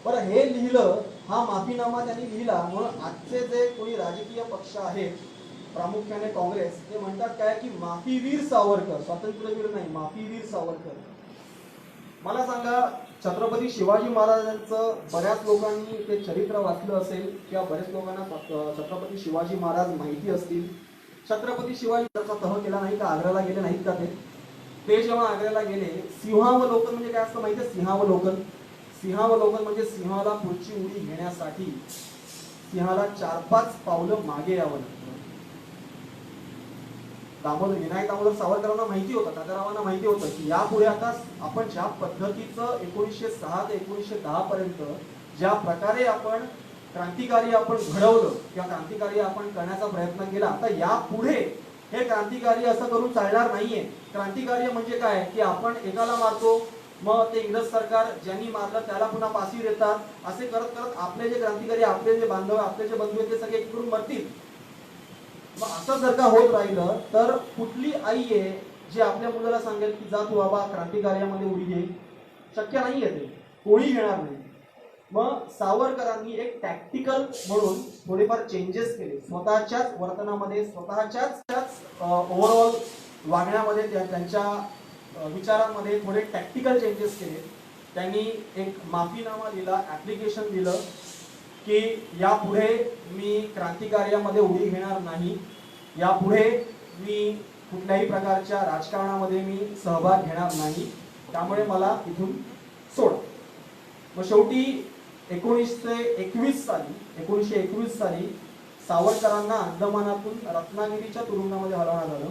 बरं, हे लिहिलं, हा माफीनामा त्यांनी लिहिला म्हणून आजचे जे कोणी राजकीय पक्ष आहेत, प्रामुख्याने काँग्रेस, ते म्हणतात काय की माफीवीर सावरकर, स्वातंत्र्यवीर नाही, माफीवीर सावरकर. मला सांगा, छत्रपती शिवाजी महाराजांचं बऱ्याच लोकांनी ते चरित्र वाचलं असेल किंवा बऱ्याच लोकांना छत्रपती शिवाजी महाराज माहिती असतील. छत्रपती शिवाजी महाराजांचा तह केला नाही का, आग्र्याला गेले नाहीत का ते जेव्हा आग्र्याला गेले, सिंहावलोकन म्हणजे काय असतं माहिती आहे? सिंहावलोकन म्हणजे सिंहाला पुढची उडी घेण्यासाठी सिंहाला 4-5 पावलं मागे यावं लागतं. विनायक दामोदर सावरकरांना माहिती होतं, तात्यारावांना माहिती होतं की यापुढे आता आपण ज्या पद्धतीचं 1906 ते 1910 पर्यंत ज्या प्रकारे आपण क्रांतिकारी आपण घडवलं किंवा क्रांतिकारी आपण करण्याचा प्रयत्न केला, आता यापुढे हे क्रांतिकारी असं करून चालणार नाहीये. क्रांतिकारी म्हणजे काय की आपण एकाला मारतो, मग ते इंग्रज सरकार ज्यांनी मारलं त्याला पुन्हा फाशी देतात. असे करत करत आपले जे क्रांतिकारी, आपले जे बांधव, आपले जे बंधू आहेत ते सगळे करून मरतील. मग असं जर का होत राहिलं तर कुठली आई आहे जी आपल्या मुलाला सांगेल की जा तू बाबा क्रांतिकार्यामध्ये उडी घे? शक्य नाहीये, ते कोणी घेणार नाही. मग सावरकरांनी एक टॅक्टिकल म्हणून थोडेफार चेंजेस केले स्वतःच्याच वर्तनामध्ये, स्वतःच्याच ओव्हरऑल वागण्यामध्ये, त्यांच्या विचारांमध्ये थोडे टॅक्टिकल चेंजेस केले. त्यांनी एक माफीनामा लिहिला, ऍप्लिकेशन दिलं की यापुढे मी क्रांतिकार्यामध्ये उडी घेणार नाही, यापुढे मी कुठल्याही प्रकारच्या राजकारणामध्ये मी सहभाग घेणार नाही, त्यामुळे मला इथून सोड. मग शेवटी 1921 साली सावरकरांना अंदमानातून रत्नागिरीच्या तुरुंगामध्ये हलवण्यात आलं.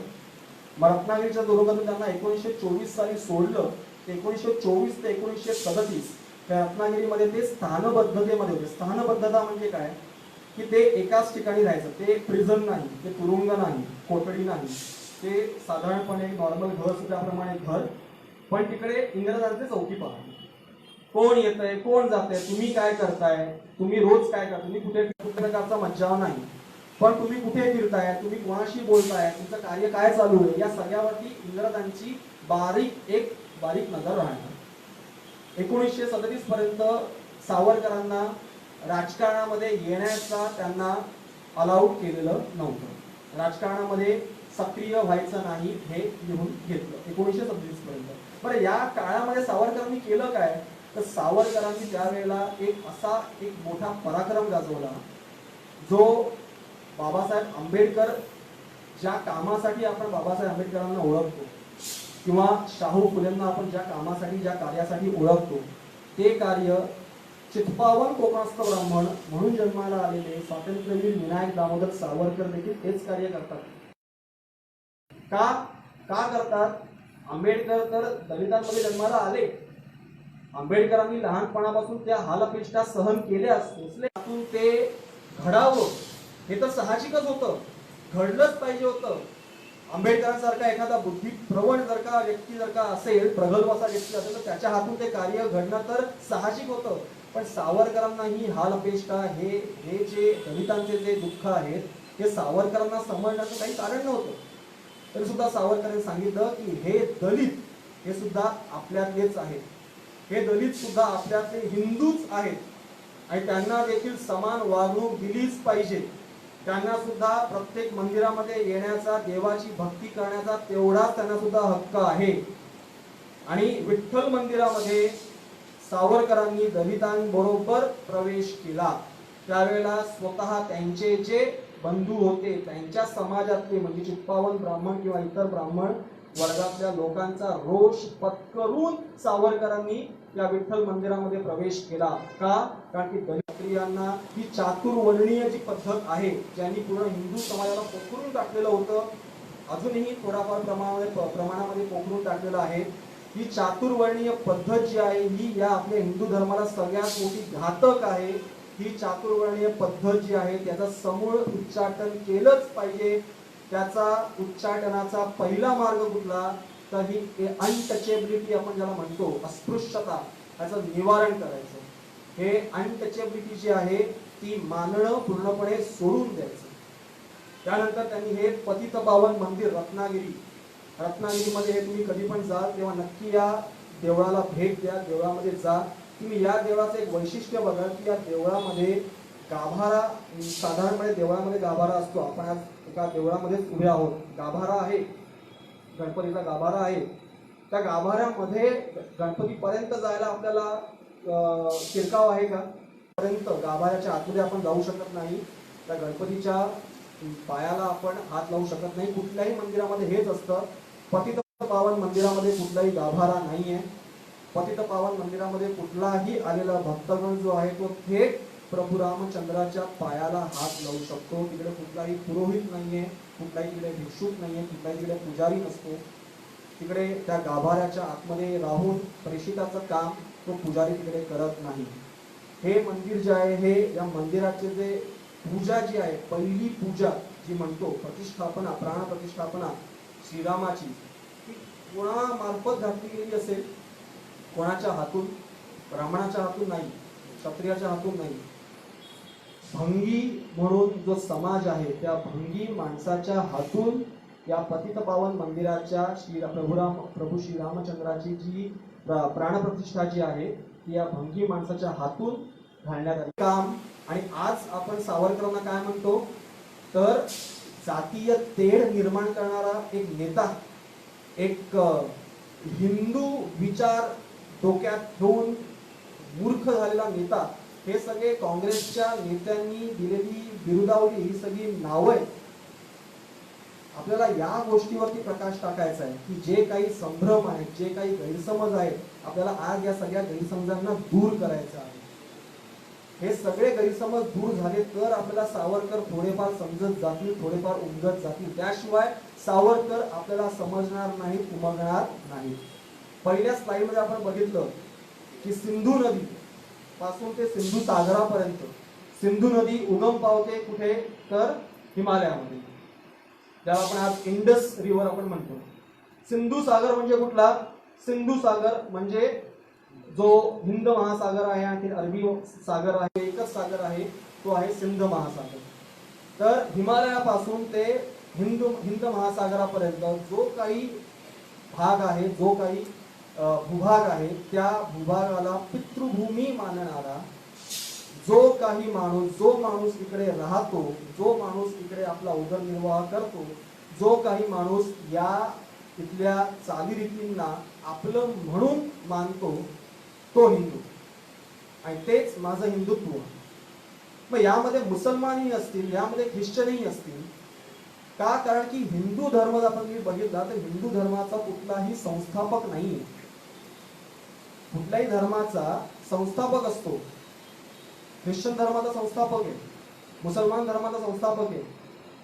मग रत्नागिरीच्या तुरुंगातून त्यांना 1924 साली सोडलं. 1924 ते 1937 त्या रत्नागिरीमध्ये ते स्थानबद्धतेमध्ये होते. स्थानबद्धता म्हणजे काय की ते एकाच ठिकाणी राहायचं. ते एक प्रिझन नाही, ते तुरुंग नाही, कोठडी नाही, ते साधारणपणे नॉर्मल घर त्याप्रमाणे घर, पण तिकडे इंग्रजांचे चौकी पहा. कोण येतंय, कोण जातंय, तुम्ही काय करताय, तुम्ही रोज काय करता, तुम्ही कुठे प्रकारचा मज्जाव नाही, पण तुम्ही कुठे फिरताय, तुम्ही कोणाशी बोलताय, तुमचं कार्य काय चालू आहे, या सगळ्यावरती इंग्रजांची बारीक नजर राहणार. 1937 पर्यंत सावरकरांना राजकारणामध्ये येण्याचा त्यांना अलाउड केलेलं नव्हतं. राजकारणामध्ये सक्रिय व्हायचं नाही हे लिहून घेतलं 1937 पर्यंत. बरं, या काळामध्ये सावरकरांनी केलं काय, तर सावरकरांनी त्यावेळेला एक मोठा पराक्रम गाजवला, जो बाबासाहेब आंबेडकर ज्या कामासाठी आपण बाबासाहेब आंबेडकरांना ओळखतो किंवा शाहू फुलेंना आपण ज्या कामासाठी ज्या कार्यासाठी ओळखतो, ते कार्य चित्पावन कोकणस्थ ब्राह्मण म्हणून जन्माला आलेले स्वातंत्र्यवीर विनायक दामोदर सावरकर देखील तेच कार्य करतात. का करतात? आंबेडकर तर दलितांमध्ये जन्माला आले, आंबेडकरांनी लहानपणापासून त्या हालअपेष्टा सहन केल्या, त्यातून ते घडावं हे तर साहजिकच होतं, घडलंच पाहिजे होतं. आंबेडकरांसारखा एखादा बुद्धिप्रवण व्यक्ती जर का असेल, प्रगल्भ असा व्यक्ती असेल, तर त्याच्या हातून ते कार्य घडणं तर साहजिक होतं. पण सावरकरांना ही हालअपेष्टा, हे जे दलितांचे जे दुःख आहेत, हे सावरकरांना समजण्याचं काही कारण नव्हतं. तरी सुद्धा सावरकरांनी सांगितलं की हे दलित हे सुद्धा आपल्यातलेच आहेत, हे दलित सुद्धा आपल्यातले हिंदूच आहेत आणि त्यांना देखील समान वागणूक दिलीच पाहिजे. त्यांना सुद्धा प्रत्येक मंदिरामध्ये येण्याचा, देवाची भक्ती करण्याचा तेवढाच त्यांना सुद्धा हक्क आहे. आणि विठ्ठल मंदिरामध्ये सावरकरांनी दलितांबरोबर प्रवेश केला. त्यावेळेला स्वतः त्यांचे जे बंधू होते, त्यांच्या समाजातले म्हणजे चित्पावन ब्राह्मण किंवा इतर ब्राह्मण वर्गातल्या लोकांचा रोष पत्करून सावरकरांनी या विठ्ठल मंदिरामध्ये प्रवेश केला. का? कारण की दलित स्त्रियांना ही चातुर्वर्णीय जी पद्धत आहे, ज्यांनी पूर्ण हिंदू समाजाला पोखरून टाकलेलं होतं, अजूनही थोडाफार प्रमाणामध्ये पोखरून टाकलेलं आहे. ही चातुर्वर्णीय पद्धत जी आहे, ही या आपल्या हिंदू धर्माला सगळ्यात मोठी घातक आहे. ही चातुर्वर्णीय पद्धत जी आहे, त्याचं समूळ उच्चाटन केलंच पाहिजे. त्याचा उच्चाटनाचा पहिला मार्ग कुठला, तर ही अनटचेबिलिटी आपण ज्याला म्हणतो, अस्पृश्यता, याचं निवारण करायचं. हे अनटचेबिलिटी जी आहे ती मानणं पूर्णपणे सोडून द्यायचं. त्यानंतर त्यांनी हे पतितपावन मंदिर रत्नागिरीमध्ये हे तुम्ही कधी पण जाल तेव्हा नक्की या देवळाला भेट द्या, देवळामध्ये जा. तुम्ही या देवळाचं एक वैशिष्ट्य बघा की या देवळामध्ये गाभारा, साधारणपणे देवळामध्ये गाभारा असतो. आपण आज एका देवळामध्येच उभे आहोत, गाभारा आहे, गणपतीचा गाभारा आहे. त्या गाभाऱ्यामध्ये गणपतीपर्यंत जायला आपल्याला शिरकाव आहे का? पर्यंत गाभाऱ्याच्या आतमध्ये आपण जाऊ शकत नाही, त्या गणपतीच्या पायाला आपण हात लावू शकत नाही. कुठल्याही मंदिरामध्ये हेच असतं. पतितपावन मंदिरामध्ये कुठलाही गाभारा नाहीये. पतितपावन मंदिरामध्ये कुठलाही आलेला भक्तगण जो आहे तो थेट प्रभू रामचंद्राच्या पायाला हात लावू शकतो. तिकडे कुठलाही पुरोहित नाहीये, कुठलाही तिकडे भिक्षुक नाहीये, कुठलाही तिकडे पुजारी नसतो. तिकडे त्या गाभाऱ्याच्या आतमध्ये राहून प्रेषिताचं काम तो पुजारी तिकडे करत नाही. हे मंदिर जे आहे, हे या मंदिराचे जे पूजा जी आहे, पहिली पूजा जी म्हणतो, प्रतिष्ठापना, प्राण प्रतिष्ठापना श्रीरामाची, ती कोणामार्फत घातली गेली असेल? कोणाच्या हातून? ब्राह्मणाच्या हातून नाही, क्षत्रियाच्या हातून नाही. भंगी म्हणून जो समाज आहे, त्या भंगी माणसाच्या हातून या पतितपावन मंदिराच्या प्रभू श्रीरामचंद्राची जी प्राणप्रतिष्ठा जी आहे, ती या भंगी माणसाच्या हातून घालण्यात आली. काम. आणि आज आपण सावरकरांना काय म्हणतो, तर जातीय तेढ निर्माण करणारा एक नेता, एक हिंदू विचार डोक्यात ठेवून मूर्ख झालेला नेता. हे सगळे काँग्रेसच्या नेत्यांनी दिलेली बिरुदावली, ही सगळी नावं आहेत. आपल्याला या गोष्टीवरती प्रकाश टाकायचा आहे की जे काही संभ्रम आहेत, जे काही गैरसमज आहेत, आपल्याला आज या सगळ्या गैरसमजांना दूर करायचं आहे. हे सगळे गैरसमज दूर झाले तर आपल्याला सावरकर थोडेफार समजत जातील, थोडेफार उमगत जातील. त्याशिवाय सावरकर आपल्याला समजणार नाही, उमगणार नाही. पहिल्या स्लाइडमध्ये आपण बघितलं की सिंधू नदी पासून ते सिंधू सागरापर्यंत, सिंधू नदी उगम पावते कुठे तर हिमालयामध्ये, ज्याला आपण आज इंडस रिव्हर आपण म्हणतो. सिंधू सागर म्हणजे कुठला? सिंधू सागर म्हणजे जो हिंद महासागर आहे आणि अरबी सागर आहे, एकच सागर आहे, तो आहे सिंध महासागर. तर हिमालयापासून ते हिंद महासागरापर्यंत जो काही भाग आहे, जो काही भूभाग आहे, त्या भूभागाला पितृभूमी मानणारा जो माणूस इकडे राहतो, जो माणूस इकडे आपला उदरनिर्वाह करतो, जो काही माणूस या इथल्या चालीरीतींना आपलं म्हणून मानतो, तो हिंदू. आणि तेच माझं हिंदुत्व. मग यामध्ये मुसलमानही असतील, यामध्ये ख्रिश्चनही असतील. का? कारण की हिंदू धर्म जर आपण बघितला तर हिंदू धर्माचा कुठलाही संस्थापक नाहीये. कुठल्याही धर्माचा संस्थापक असतो. ख्रिश्चन धर्माचा संस्थापक आहे, मुसलमान धर्माचा संस्थापक आहे,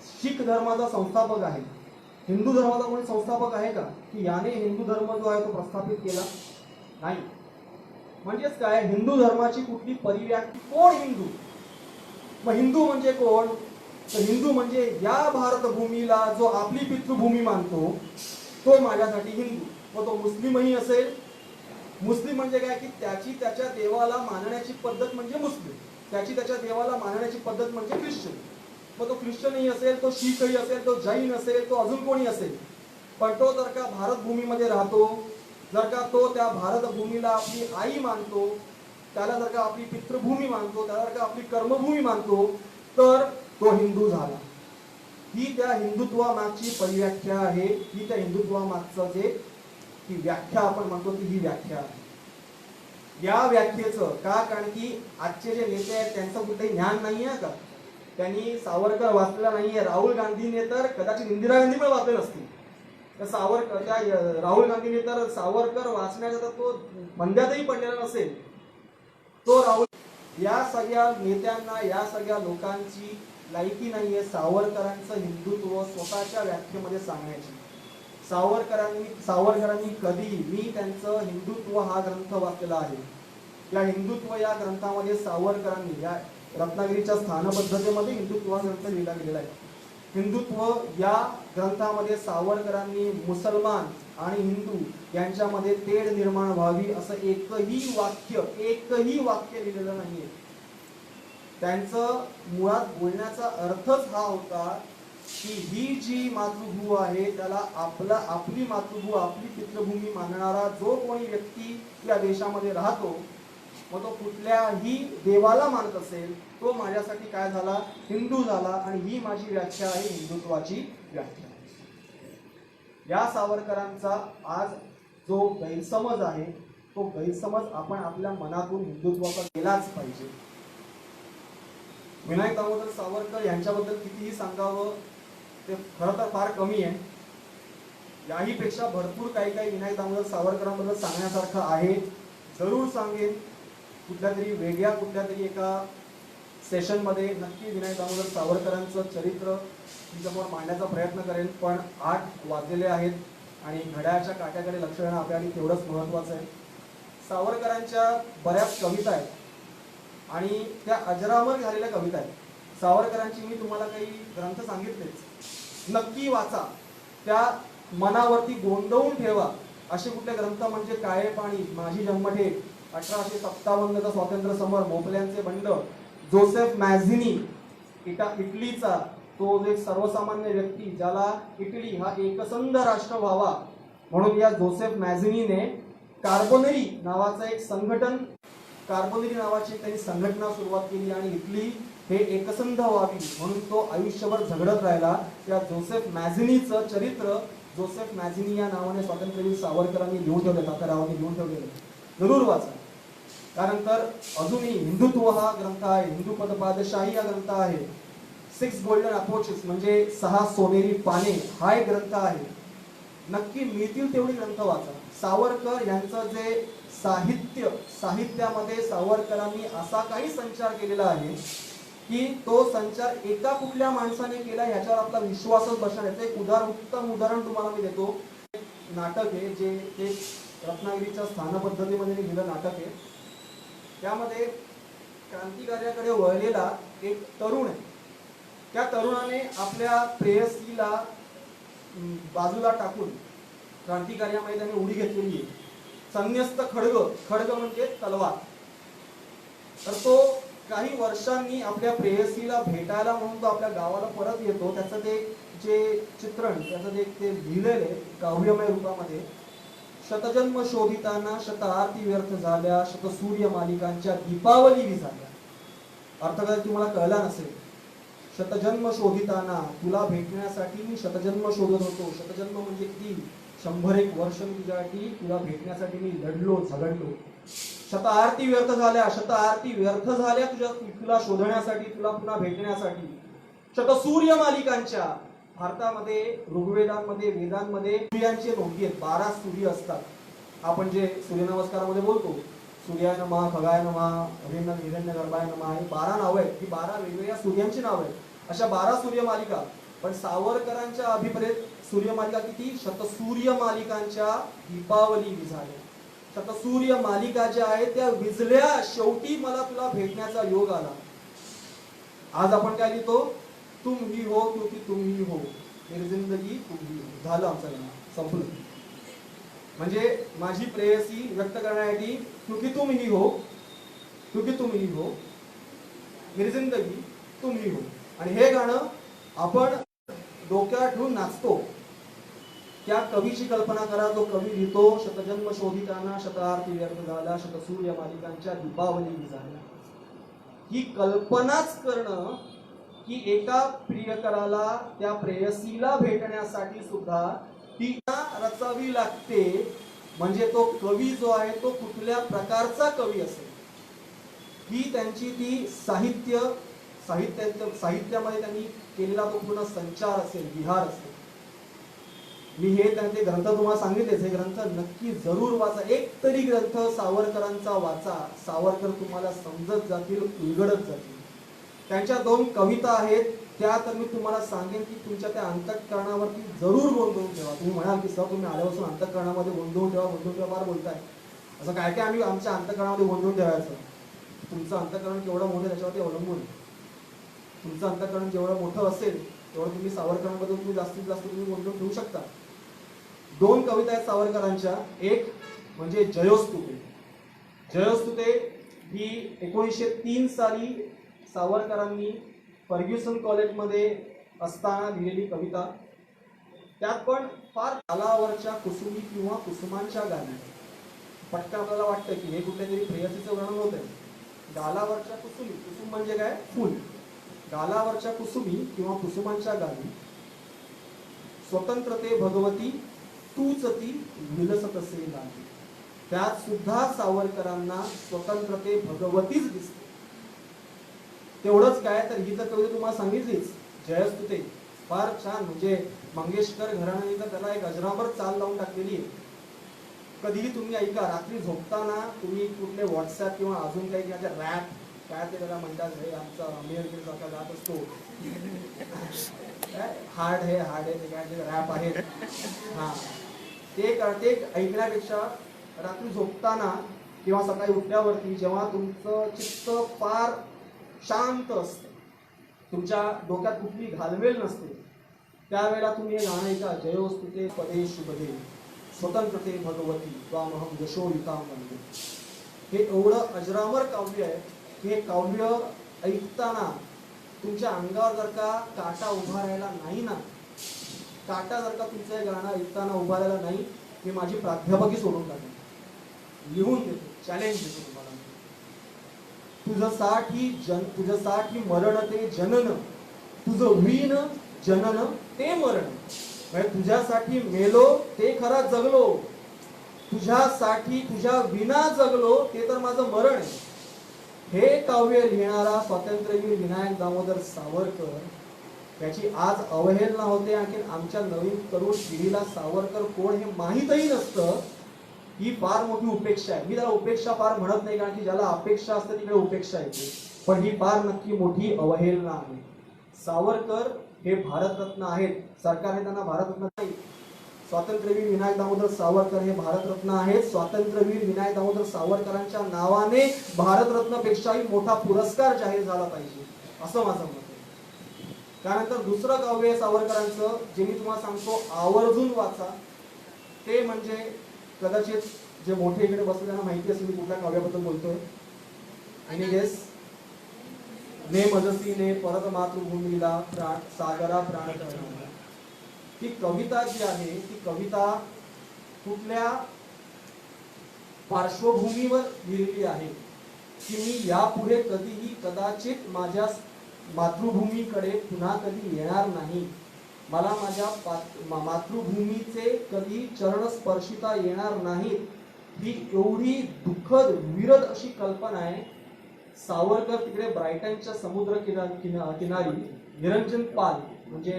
शीख धर्माचा संस्थापक आहे. हिंदू धर्माचा कोणी संस्थापक आहे का की याने हिंदू धर्म जो आहे तो प्रस्थापित केला? नाही. म्हणजेच काय, हिंदू धर्माची कुठली परिव्याख्या, कोण हिंदू? मग हिंदू म्हणजे कोण? तर हिंदू म्हणजे या भारतभूमीला जो आपली पितृभूमी मानतो, तो माझ्यासाठी हिंदू. मग तो मुस्लिमही असेल. मुस्लिम म्हणजे काय की त्याची त्याच्या देवाला मानण्याची पद्धत म्हणजे मुस्लिम, त्याची त्याच्या देवाला मानण्याची पद्धत म्हणजे ख्रिश्चन. मग तो ख्रिश्चनही असेल, तो शीखही असेल, तो जैन असेल, तो अजून कोणी असेल, पण तो जर का भारतभूमीमध्ये राहतो, जर का तो त्या भारतभूमीला आपली आई मानतो, त्याला जर का आपली पितृभूमी मानतो, त्याला जर का आपली कर्मभूमी मानतो, तर तो हिंदू झाला. ही त्या हिंदुत्वामागची परिव्याख्या आहे. ही त्या हिंदुत्वामागचं जे ही व्याख्या आपण म्हणतो ती ही व्याख्या आहे. या व्याख्येचं का? कारण की आजचे जे नेते आहेत त्यांचं कुठेही ज्ञान नाही आहे का? त्यांनी सावरकर वाचलेला नाहीये. राहुल गांधीने तर कदाचित इंदिरा गांधी पण वाचले नसतील. राहुल गांधीने तर सावरकर वाचण्याचा तर तो मंद्यातही पडलेला नसेल. तो राहुल, या सगळ्या नेत्यांना, या सगळ्या लोकांची लायकी नाहीये सावरकरांचं हिंदुत्व स्वतःच्या व्याख्येमध्ये सांगण्याची. सावरकरांनी कधी, मी त्यांचं हिंदुत्व हा ग्रंथ वाचलेला आहे. या हिंदुत्व या ग्रंथामध्ये सावरकरांनी या रत्नागिरीच्या स्थानपद्धतीमध्ये हिंदुत्व हा ग्रंथ लिहिला गेलेला आहे. हिंदुत्व या ग्रंथामध्ये सावरकरांनी मुसलमान आणि हिंदू यांच्यामध्ये तेढ निर्माण व्हावी असं एकही वाक्य लिहिलेलं नाहीये. त्यांचं मुळात बोलण्याचा अर्थच हा होता की ही जी मातृभूमी आहे त्याला आपली मातृभूमी, आपली पितृभूमी मानणारा जो कोणी व्यक्ती या देशामध्ये राहतो, मग तो कुठल्याही देवाला मानत असेल, तो माझ्यासाठी काय झाला? हिंदू झाला. आणि ही माझी व्याख्या आहे, हिंदुत्वाची व्याख्या. या सावरकरांचा आज जो गैरसमज आहे, तो गैरसमज आपण आपल्या मनातून हिंदुत्वाचा केलाच पाहिजे. विनायक दामोदर सावरकर यांच्याबद्दल कितीही सांगावं ते खरं तर फार कमी आहे. याही पेक्षा भरपूर काही विनायक दामोदर सावरकरांबद्दल सांगण्यासारखं आहे. जरूर सांगेन. कुठल्या तरी एका सेशन मध्ये नक्की विनायक दामोदर सावरकरांचं चरित्र तुमच्यासमोर मांडण्याचा प्रयत्न करेन. पण 8 वाजलेले आहेत आणि घड्याळाच्या काट्याकडे लक्ष देणं आपल्याला तेवढंच महत्वाचं आहे. सावरकरांच्या बऱ्याच कविता आहेत आणि त्या अजरामर झालेल्या कविता आहेत. सावरकरांची मी तुम्हाला काही ग्रंथ सांगितलेच, नक्की वाचा. त्या मनावरती गोंदवून ठेवा. असे कुठले ग्रंथ म्हणजे काळे पाणी, माझी जन्मठेप, 1857चा स्वातंत्र्य समर, मोपल्यांचे बंड, जोसेफ मॅझिनी इटलीचा तो एक सर्वसामान्य व्यक्ती ज्याला इटली हा एकसंध राष्ट्र व्हावा म्हणून या जोसेफ मॅझिनीने कार्बोनरी नावाची त्यांनी संघटना सुरुवात केली आणि इटली हे एकसंध व्हावी म्हणून तो आयुष्यभर झगडत राहिला. त्या जोसेफ मॅझिनीचं चरित्र जोसेफ मॅझिनी या नावाने स्वातंत्र्यवीर सावरकरांनी लिहून ठेवले, तात्यारावांनी लिहून ठेवलेले. जरूर वाचा. त्यानंतर अजूनही हिंदुत्व हा ग्रंथ आहे, हिंदू पदपादशाही हा ग्रंथ आहे, 6 गोल्डन अप्रोचेस म्हणजे 6 सोनेरी पाने हा एक ग्रंथ आहे. नक्की मिळतील तेवढी ग्रंथ वाचा. सावरकर यांचं जे साहित्यामध्ये सावरकरांनी असा काही संचार केलेला आहे की तो संचार एका कुठल्या माणसाने केला ह्याच्यावर आपला विश्वासच बसणार. याचं एक उत्तम उदाहरण तुम्हाला मी देतो. नाटक आहे जे ते रत्नागिरीच्या स्थानपद्धतीमध्ये लिहिलं नाटक आहे. त्यामध्ये क्रांतिकार्याकडे वळलेला एक तरुण आहे. त्या तरुणाने आपल्या प्रेयसीला बाजूला टाकून क्रांतिकार्यामध्ये त्याने उडी घेतलेली आहे. संन्यस्त खड्ग, खड्ग म्हणजे तलवार. तर तो काही वर्षांनी आपल्या प्रेयसीला भेटायला म्हणून तो आपल्या गावाला परत येतो. त्याचं ते जे चित्रण, त्याचं ते लिहिलेलं आहे काव्यमय रूपामध्ये. शतजन्म शोधिताना शत आरती व्यर्थ झाल्या, शत सूर्य मालिकांच्या दीपावली विझाल्या. अर्थ कदाचित तुम्हाला कळला नसेल. शतजन्म शोधिताना, तुला भेटण्यासाठी मी शतजन्म शोधत होतो. शतजन्म म्हणजे किती? 101 वर्ष मी तुझ्यासाठी, तुला भेटण्यासाठी मी लढलो, झगडलो. शत आरती व्यर्थ झाल्या, शत आरती व्यर्थ झाल्या तुला शोधण्यासाठी, तुला पुन्हा भेटण्यासाठी. शत सूर्य मालिकांच्या, भारतामध्ये ऋग्वेदांमध्ये वेदांमध्ये सूर्यांचे नोंदी आहेत. 12 सूर्य असतात. आपण जे सूर्यनमस्कारामध्ये बोलतो, सूर्याय नमः, खगाय नमः, हिरण्य गर्भाय नमः, ही 12 नावं आहेत. ही 12 वेगवेगळ्या सूर्यांची नावं आहेत. अशा 12 सूर्य मालिका. पण सावरकरांच्या अभिप्रेत सूर्यमालिका किती? शतसूर्य मालिकांच्या दीपावली विझाल्या. शतसूर्य मालिका ज्या आहेत त्या विझल्या. शेवटी मला तुला भेटण्याचा योग आला. आज आपण काय लिहितो? तुम ही हो क्योंकि तुम ही हो, मेरी जिंदगी तुम ही हो. झालं आमचं गाणं, संपलं. म्हणजे माझी प्रेयसी व्यक्त करण्यासाठी क्योंकि तुम ही हो, क्योंकि तुम ही हो, मेरी जिंदगी तुम ही हो. आणि हे गाणं आपण डोक्यात ठेवून नाचतो. त्या कवीची कल्पना करा. तो कवी लिहितो, शतजन्म शोधिताना शत आरती व्यर्थ झाल्या, शत सूर्य मालिकांच्या दीपावली विझाल्या. ही कल्पनाच करणं की एका प्रियकराला, त्या प्रेयसीला भेटण्यासाठी सुद्धा ती रचावी लागते. म्हणजे तो कवी जो आहे तो कुठल्या प्रकारचा कवी असेल, ही त्यांची ती साहित्यामध्ये त्यांनी केलेला तो पूर्ण संचार असेल, विहार असेल. मी हे त्यांचे ग्रंथ तुम्हाला सांगितलेच. हे ग्रंथ नक्की जरूर वाचा. एक तरी ग्रंथ सावरकरांचा वाचा. सावरकर तुम्हाला समजत जातील, उलगडत जातील. त्यांच्या 2 कविता आहेत, त्या तर मी तुम्हाला सांगेन की तुमच्या त्या अंतःकरणावरती जरूर गोंधळून ठेवा. तुम्ही म्हणाल की सर तुम्ही आल्यापासून अंतःकरणामध्ये गोंधळून ठेवा फार बोलताय. असं काय काय आम्ही आमच्या अंतःकरणामध्ये गोंधळून ठेवायचं? तुमचं अंतःकरण केवढं मोठं त्याच्यावरती अवलंबून. तुमचं अंतःकरण जेवढं मोठं असेल तेवढं तुम्ही सावरकरांबद्दल तुम्ही जास्तीत जास्त तुम्ही गोंधळून ठेवू शकता. 2 कविता आहेत सावरकरांच्या. एक म्हणजे जयोस्तुते. जयोस्तुते ही 1903 साली सावरकरांनी फर्ग्युसन कॉलेजमध्ये असताना लिहिलेली कविता. त्यात पण फार गालावरच्या कुसुमी किंवा कुसुमांच्या गाणी. पटकन आपल्याला वाटतं की हे कुठल्या तरी प्रेयसीचं वर्णन होत आहे. गालावरच्या कुसुमी, कुसुम म्हणजे काय? फुल. गालावरच्या कुसुमी किंवा कुसुमांच्या गाणी. स्वतंत्रते भगवती तूच ती विलसतसे लागी. त्यात सुद्धा सावरकरांना स्वतंत्रते भगवतीच दिसते. तेवढंच काय, तर ही तर कविता तुम्हाला सांगितलीच, जयस्तुते. फार छान. म्हणजे मंगेशकर घराण्याने तर त्याला एक अजरामर चाल लावून टाकलेली आहे. कधीही तुम्ही ऐका, रात्री झोपताना तुम्ही कुठले व्हॉट्सअप किंवा अजून काही रॅप काय ते त्याला म्हणतात, हे आमचा अमेरिकेसारखा गात असतो, हार्ड आहे ते काय ते रॅप आहेत. हा, ते ऐकण्यापेक्षा रात्री झोपताना किंवा सकाळी उठल्यावरती जेव्हा तुमचं चित्त फार शांत असते, तुमच्या डोक्यात कुठली घालमेल नसते, त्यावेळेला तुम्ही हे गाणं ऐका. जयोस्तुते पदे शुभदे स्वतंत्रते भगवती त्वामहं यशोयुतां वंदे. हे एवढं अजरामर काव्य आहे की हे काव्य ऐकताना तुमच्या अंगावर जर का काटा उभा राहिला नाही ना, काटा जर का तुमचं हे गाणं ऐकताना उभा राहिला नाही, मी माझी प्राध्यापकी सोडून टाकेन. लिहून देतो, चॅलेंज देतो तुम्हाला. तुझ्यासाठी मरण ते जनन, तुझं विण जनन ते मरण. म्हणजे तुझ्यासाठी मेलो ते खरा जगलो, तुझ्यासाठी तुझ्या विना जगलो ते तर माझं मरण आहे. हे काव्य लिहिणारा स्वातंत्र्यवीर विनायक दामोदर सावरकर, त्याची आज अवहेलना होते. आणखी आमच्या नवीन तरुण पिढीला सावरकर कोण हे माहीतही नसतं. ही फार मोठी उपेक्षा आहे. मी त्याला उपेक्षा फार म्हणत नाही, कारण की ज्याला अपेक्षा असते तिकडे उपेक्षा येते. पण ही फार नक्की मोठी अवहेलना आहे. सावरकर हे भारतरत्न आहेत. सरकारने त्यांना भारतरत्न नाही. स्वातंत्र्यवीर विनायक दामोदर सावरकर हे भारतरत्न आहेत. स्वातंत्र्यवीर विनायक दामोदर सावरकरांच्या नावाने भारतरत्न पेक्षाही मोठा पुरस्कार जाहीर झाला पाहिजे. असं माझं मत आहे. त्यानंतर दुसरं काव्य आहे सावरकरांचं, जे मी तुम्हाला सांगतो आवर्जून वाचा. ते म्हणजे कदाचित जे मोठे इकडे बसले त्यांना माहिती असेल मी कुठल्या काव्याबद्दल बोलतोय. Any guess? ने मजसी ने परत मातृभूमीला सागरा प्राण करणारा. ही कविता जी आहे ती कविता कुठल्या पार्श्वभूमीवर लिहिलेली आहे की मी यापुढे कधीही कदाचित माझ्या मातृभूमीकडे पुन्हा कधी येणार नाही, मला माझ्या मातृभूमीचे कधी चरण स्पर्शिता येणार नाही, ही एवढी दुःखद विरद अशी कल्पना आहे. सावरकर तिकडे ब्रायटनच्या समुद्र किनारी निरंजन पाल म्हणजे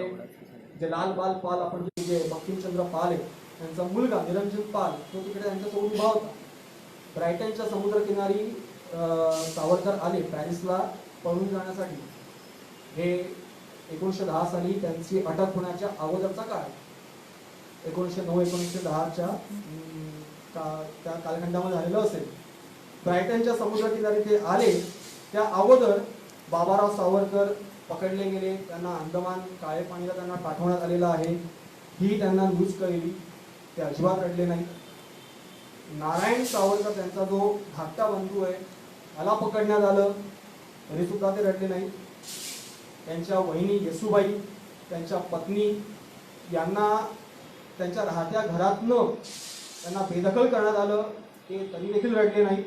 जे लाल बाल पाल आपण जे बंकिमचंद्र पाल आहे त्यांचा मुलगा निरंजन पाल तो तिकडे त्यांच्यासोबत उभा होता. ब्रायटनच्या समुद्र किनारी सावरकर आले पॅरिसला पळून जाण्यासाठी. हे 1910 साली त्यांची अटक होण्याच्या अगोदरचा काळ, 1909-1910च्या त्या कालखंडामध्ये झालेलं असेल. ब्रायटनच्या समुद्र किनारी ते आले त्या अगोदर बाबाराव सावरकर पकडले गेले. त्यांना अंदमान काळे पाणीला त्यांना पाठवण्यात आलेलं आहे ही त्यांना न्यूज कळली. ते अजिबात रडले नाही. नारायण सावरकर त्यांचा जो धाकटा बंधू आहे त्याला पकडण्यात आलं तरी सुद्धा ते रडले नाही. त्यांच्या वहिनी येसुबाई त्यांच्या पत्नी यांना त्यांच्या राहत्या घरातनं त्यांना बेदखल करण्यात आलं ते तरी देखील रडले नाही.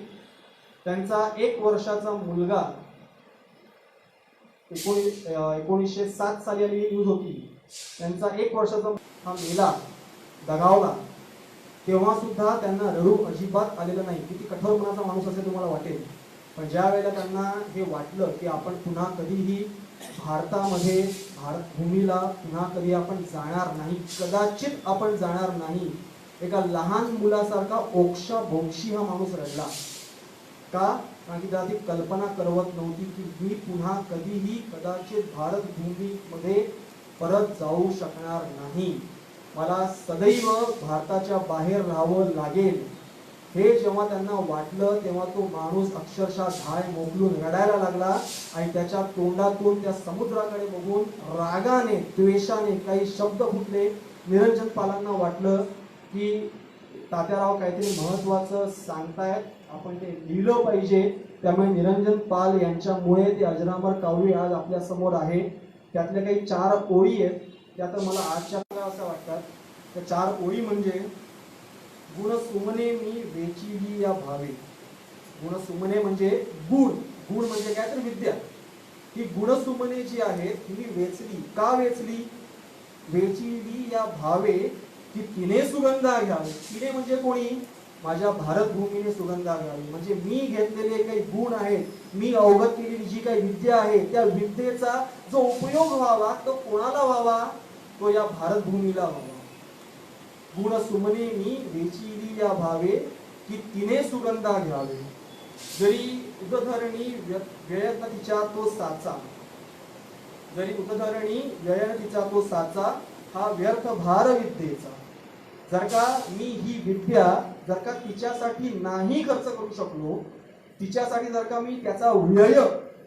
त्यांचा 1 वर्षाचा मुलगा 1907 साली आलेली न्यूज होती. त्यांचा 1 वर्षाचा हा मेला दगावला तेव्हा सुद्धा त्यांना रडू अजिबात आलेलं नाही. किती कठोर मनाचा माणूस असेल तुम्हाला वाटेल. पण ज्या वेळेला त्यांना हे वाटलं की आपण पुन्हा कधीही भारतामध्ये भारत भूमीला पुन्हा कधी आपण जाणार नाही, कदाचित आपण जाणार नाही, एका लहान मुलासारखा ओक्ष बोक्षी हा माणूस रडला. का? कारण की त्याला ती कल्पना करवत नव्हती की मी पुन्हा कधीही कदाचित भारत भूमीमध्ये परत जाऊ शकणार नाही, मला सदैव भारताच्या बाहेर राहावं लागेल. हे जेव्हा त्यांना वाटलं तेव्हा तो माणूस अक्षरशः धाय मोकलून रडायला लागला आणि त्याच्या तोंडातून त्या समुद्राकडे बघून रागाने द्वेषाने काही शब्द फुटले. निरंजन पालांना वाटलं की तात्याराव काहीतरी महत्वाचं सांगतायत, आपण ते लिहिलं पाहिजे. त्यामुळे निरंजन पाल यांच्यामुळे ते अजरामर काव्य आज आपल्या समोर आहे. त्यातल्या काही 4 ओळी आहेत त्या तर मला आजच्या असं वाटतात. त्या 4 ओळी म्हणजे गुण सुमने मी वेचिली या भावे. गुण सुमने म्हणजे गुण, गुण म्हणजे काय तर विद्या. ही गुणसुमने जी आहेत ती मी वेचली. का वेचली? वेचिली या भावे की तिने सुगंधा घ्यावे. तिने म्हणजे कोणी? माझ्या भारत भूमीने सुगंधा घ्यावी. म्हणजे मी घेतलेले काही गुण आहेत, मी अवगत केलेली जी काही विद्या आहे त्या विद्येचा जो उपयोग व्हावा तो कोणाला व्हावा? तो या भारत भूमीला व्हावा. गुण सुमने मी वेचिली या भावे की तिने सुगंधा घ्यावे. जरी उदधरणी व्ययन तिच्या तो साचा, जरी उदधरणी व्ययन तिचा तो साचा, हा व्यर्थ भार विद्येचा. जर का मी ही विद्या जर का तिच्यासाठी नाही खर्च करू शकलो, तिच्यासाठी जर का मी त्याचा व्यय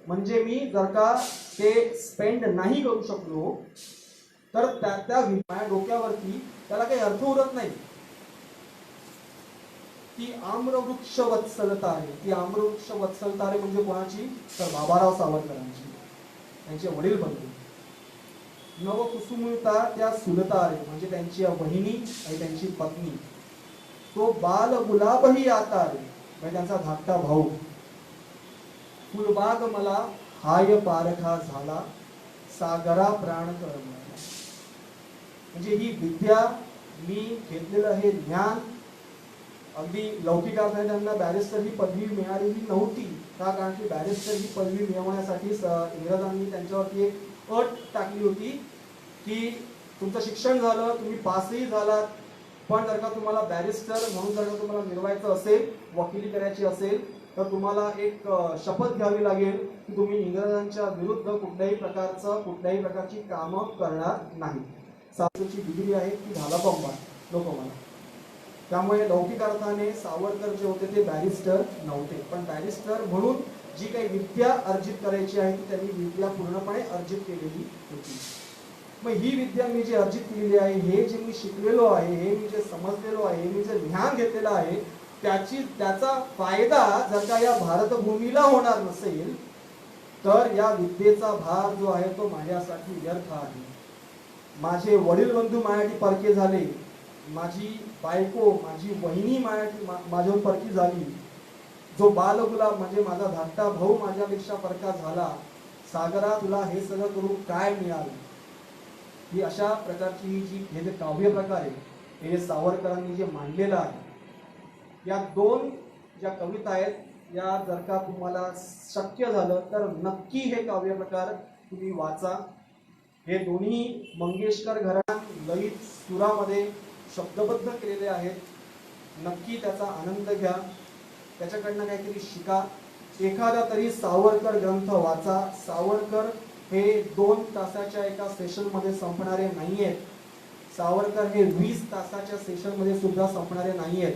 म्हणजे मी जर का ते स्पेंड नाही करू शकलो तर त्या माझ्या डोक्यावरती त्याला काही अर्थ उरत नाही. ती आम्रवृक्ष वत्सलता आहे. ती आम्रवृक्ष वत्सलता आहे म्हणजे कोणाची? तर बाबाराव सावरकरांची, त्यांचे वडील बंधू. नवकुसुमता त्या सुलता आहे म्हणजे त्यांची बहिणी आणि त्यांची पत्नी. तो बाल गुलाबही आता रे म्हणजे त्यांचा धाकटा भाऊ. फुलबाग मला हाय पारखा झाला, सागरा प्राण करणारा. म्हणजे ही विद्या मी घेतलेलं हे ज्ञान अगदी लौकिक अर्थाने त्यांना बॅरिस्टर ही पदवी मिळालेली नव्हती. का? कारण की बॅरिस्टर ही पदवी मिळवण्यासाठी इंग्रजांनी त्यांच्यावरती एक अट टाकली होती की तुमचं शिक्षण झालं, तुम्ही पासही झालात, पण जर का तुम्हाला बॅरिस्टर म्हणून जर का तुम्हाला मिळवायचं असेल, वकिली करायची असेल तर तुम्हाला एक शपथ घ्यावी लागेल की तुम्ही इंग्रजांच्या विरुद्ध कुठल्याही प्रकारची कामं करणार नाही. सासूची डिग्री आहे ती झाला बंबा नको मला. त्यामुळे लौकिक अर्थाने सावरकर जे होते ते बॅरिस्टर नव्हते, पण बॅरिस्टर म्हणून जी काही विद्या अर्जित करायची आहे ती त्यांनी विद्या पूर्णपणे अर्जित केलेली होती. मग ही विद्या मी जी अर्जित केलेली आहे, हे जे मी शिकलेलो आहे, हे मी जे समजलेलो आहे, मी जे ज्ञान घेतलेलं आहे, त्याचा फायदा जर का या भारतभूमीला होणार नसेल तर या विद्येचा भार जो आहे तो माझ्यासाठी व्यर्थ आहे. माझे वडील बंधू माझ्यासाठी परके झाले, माझी बायको माझी वहिनी माझ्यावर परकी झाली, जो बालगुलाब म्हणजे माझा धाकटा भाऊ माझ्यापेक्षा परका झाला. सागरा तुला हे सगळं करून काय मिळालं? ही अशा प्रकारची हे जे काव्य प्रकार आहे हे सावरकरांनी जे मांडलेलं आहे. या दोन ज्या कविता आहेत या जर का तुम्हाला शक्य झालं तर नक्की हे काव्य प्रकार तुम्ही वाचा. हे दोन्ही मंगेशकर घराण्यात ललित सुरामध्ये शब्दबद्ध केलेले आहेत. नक्की त्याचा आनंद घ्या, त्याच्याकडनं काहीतरी शिका. एखादा तरी सावरकर ग्रंथ वाचा. सावरकर हे 2 तासाच्या एका सेशनमध्ये संपणारे नाहीयेत. सावरकर हे 20 तासाच्या सेशनमध्ये सुद्धा संपणारे नाहीयेत.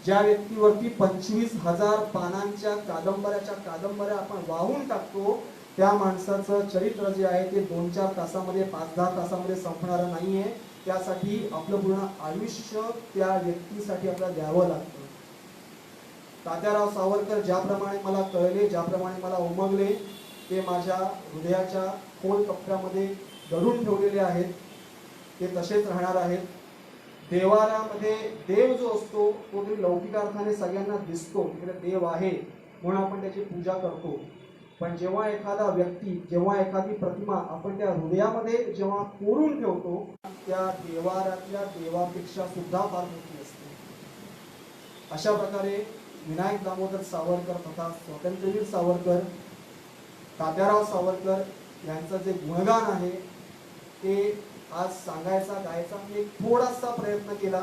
ज्या व्यक्तीवरती 25,000 पानांच्या कादंबऱ्या आपण वाहून टाकतो त्या माणसाचं चरित्र जे आहे ते 2-4 तासामध्ये 5-10 तासामध्ये संपणारं नाहीये. त्यासाठी आपलं पूर्ण आयुष्य त्या व्यक्तीसाठी आपल्याला द्यावं लागतं. तात्याराव सावरकर ज्याप्रमाणे मला कळले, ज्याप्रमाणे मला उमगले ते माझ्या हृदयाच्या खोल कप्प्यामध्ये दडून ठेवलेले आहेत. ते तसेच राहणार आहेत. देवाऱ्यामध्ये देव जो असतो तो तरी लौकिक अर्थाने सगळ्यांना दिसतो, तिकडे देव आहे म्हणून आपण त्याची पूजा करतो. पण जेव्हा एखादा व्यक्ती, जेव्हा एखादी प्रतिमा आपण त्या हृदयामध्ये जेव्हा कोरून ठेवतो त्या देवाऱ्यातल्या देवापेक्षा सुद्धा फार मोठी असते. अशा प्रकारे विनायक दामोदर सावरकर तथा स्वातंत्र्यवीर सावरकर, तात्याराव सावरकर यांचं जे गुणगान आहे ते आज सांगायचा गायचा मी एक थोडासा प्रयत्न केला.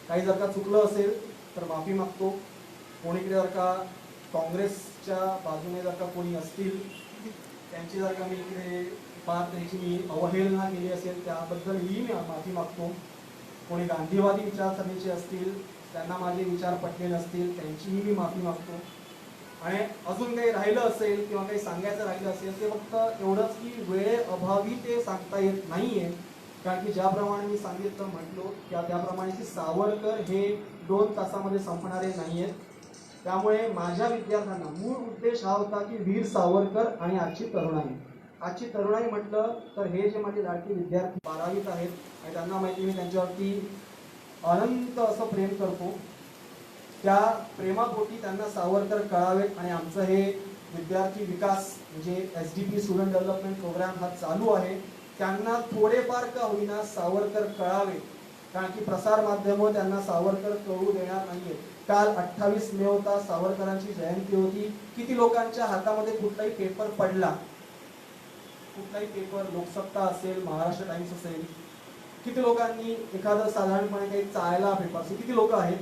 काही जर का चुकलं असेल तर माफी मागतो. कोणीकडे जर का काँग्रेसच्या बाजूने जर का कोणी असतील त्यांची जर का मी इकडे त्यांची मी अवहेलना केली असेल त्याबद्दलही मी माफी मागतो. कोणी गांधीवादी विचारसरणीचे असतील, त्यांना माझे विचार पटले नसतील, त्यांचीही मी माफी मागतो. आणि अजून काही राहिलं असेल किंवा काही सांगायचं राहिलं असेल ते फक्त एवढंच की वेळेअभावी ते सांगता येत नाहीये. कारण की ज्याप्रमाणे मी सांगितलं म्हटलो त्याप्रमाणे की सावरकर हे 2 तासामध्ये संपणारे नाहीयेत. त्यामुळे माझ्या विद्यार्थ्यांना मूळ उद्देश हा होता की वीर सावरकर आणि आजची तरुणाई म्हटलं तर हे जे माझे लाडके विद्यार्थी 12वीत आहेत आणि त्यांना माहिती मी त्यांच्यावरती अनंत असं प्रेम करतो. त्या प्रेमापोटी त्यांना सावरकर कळावेत आणि आमचं हे विद्यार्थी विकास म्हणजे SDP स्टुडंट डेव्हलपमेंट प्रोग्राम हा चालू आहे. त्यांना थोडेफार का होईना सावरकर कळावे, कारण की प्रसार माध्यम त्यांना सावरकर कळू देणार नाहीये. काल 28 मे होता, सावरकरांची जयंती होती. किती लोकांच्या हातामध्ये कुठलाही पेपर पडला, कुठलाही पेपर, लोकसत्ता असेल, महाराष्ट्र टाइम्स असेल, किती लोकांनी एखादं साधारणपणे काही चाळला पेपर असेल, किती लोक आहेत?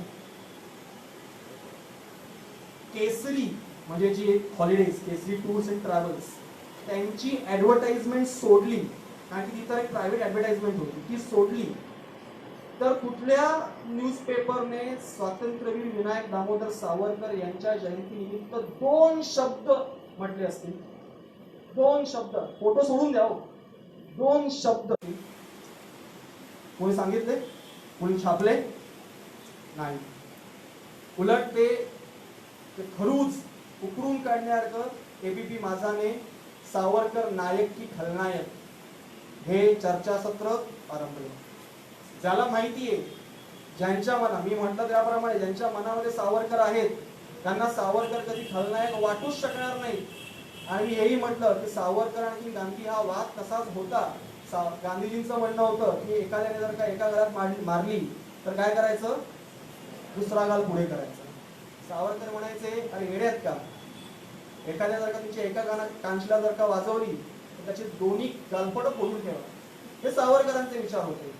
केसरी म्हणजे जी holidays, Kesari tours and travels, त्यांची ऍडव्हर्टाइजमेंट सोडली, कारण की ती तर एक प्रायव्हेट ऍडव्हर्टाइजमेंट होती, ती सोडली तर कुठल्या न्यूजपेपरने स्वातंत्र्यवीर विनायक दामोदर सावरकर यांच्या जयंतीनिमित्त 2 शब्द म्हटले असतील? 2 शब्द, फोटो सोडून द्या, 2 शब्द कोणी सांगितले? कोणी छापले? नाही. उलट ते खरूच उकरून काढण्यासारखं ABP माझाने सावरकर नायक की खलनायक हे चर्चासत्र आरंभले. ज्याला माहिती आहे, ज्यांच्या मनात, मी म्हटलं त्याप्रमाणे ज्यांच्या मनामध्ये सावरकर आहेत त्यांना सावरकर कधी खलनायक वाटूच शकणार नाही. आणि मी हेही म्हटलं की सावरकर आणि गांधी हा वाद तसाच होता. गांधीजींचं म्हणणं होतं की एखाद्याने जर का एका घरात मारली तर काय करायचं? दुसरा गाल पुढे करायचं. सावरकर म्हणायचे अरे वेड्यात का, एखाद्या जर का तुमच्या एका कांचला जर का वाजवली तर त्याची दोन्ही गालपट फोडून ठेवा. हे सावरकरांचे विचार होते.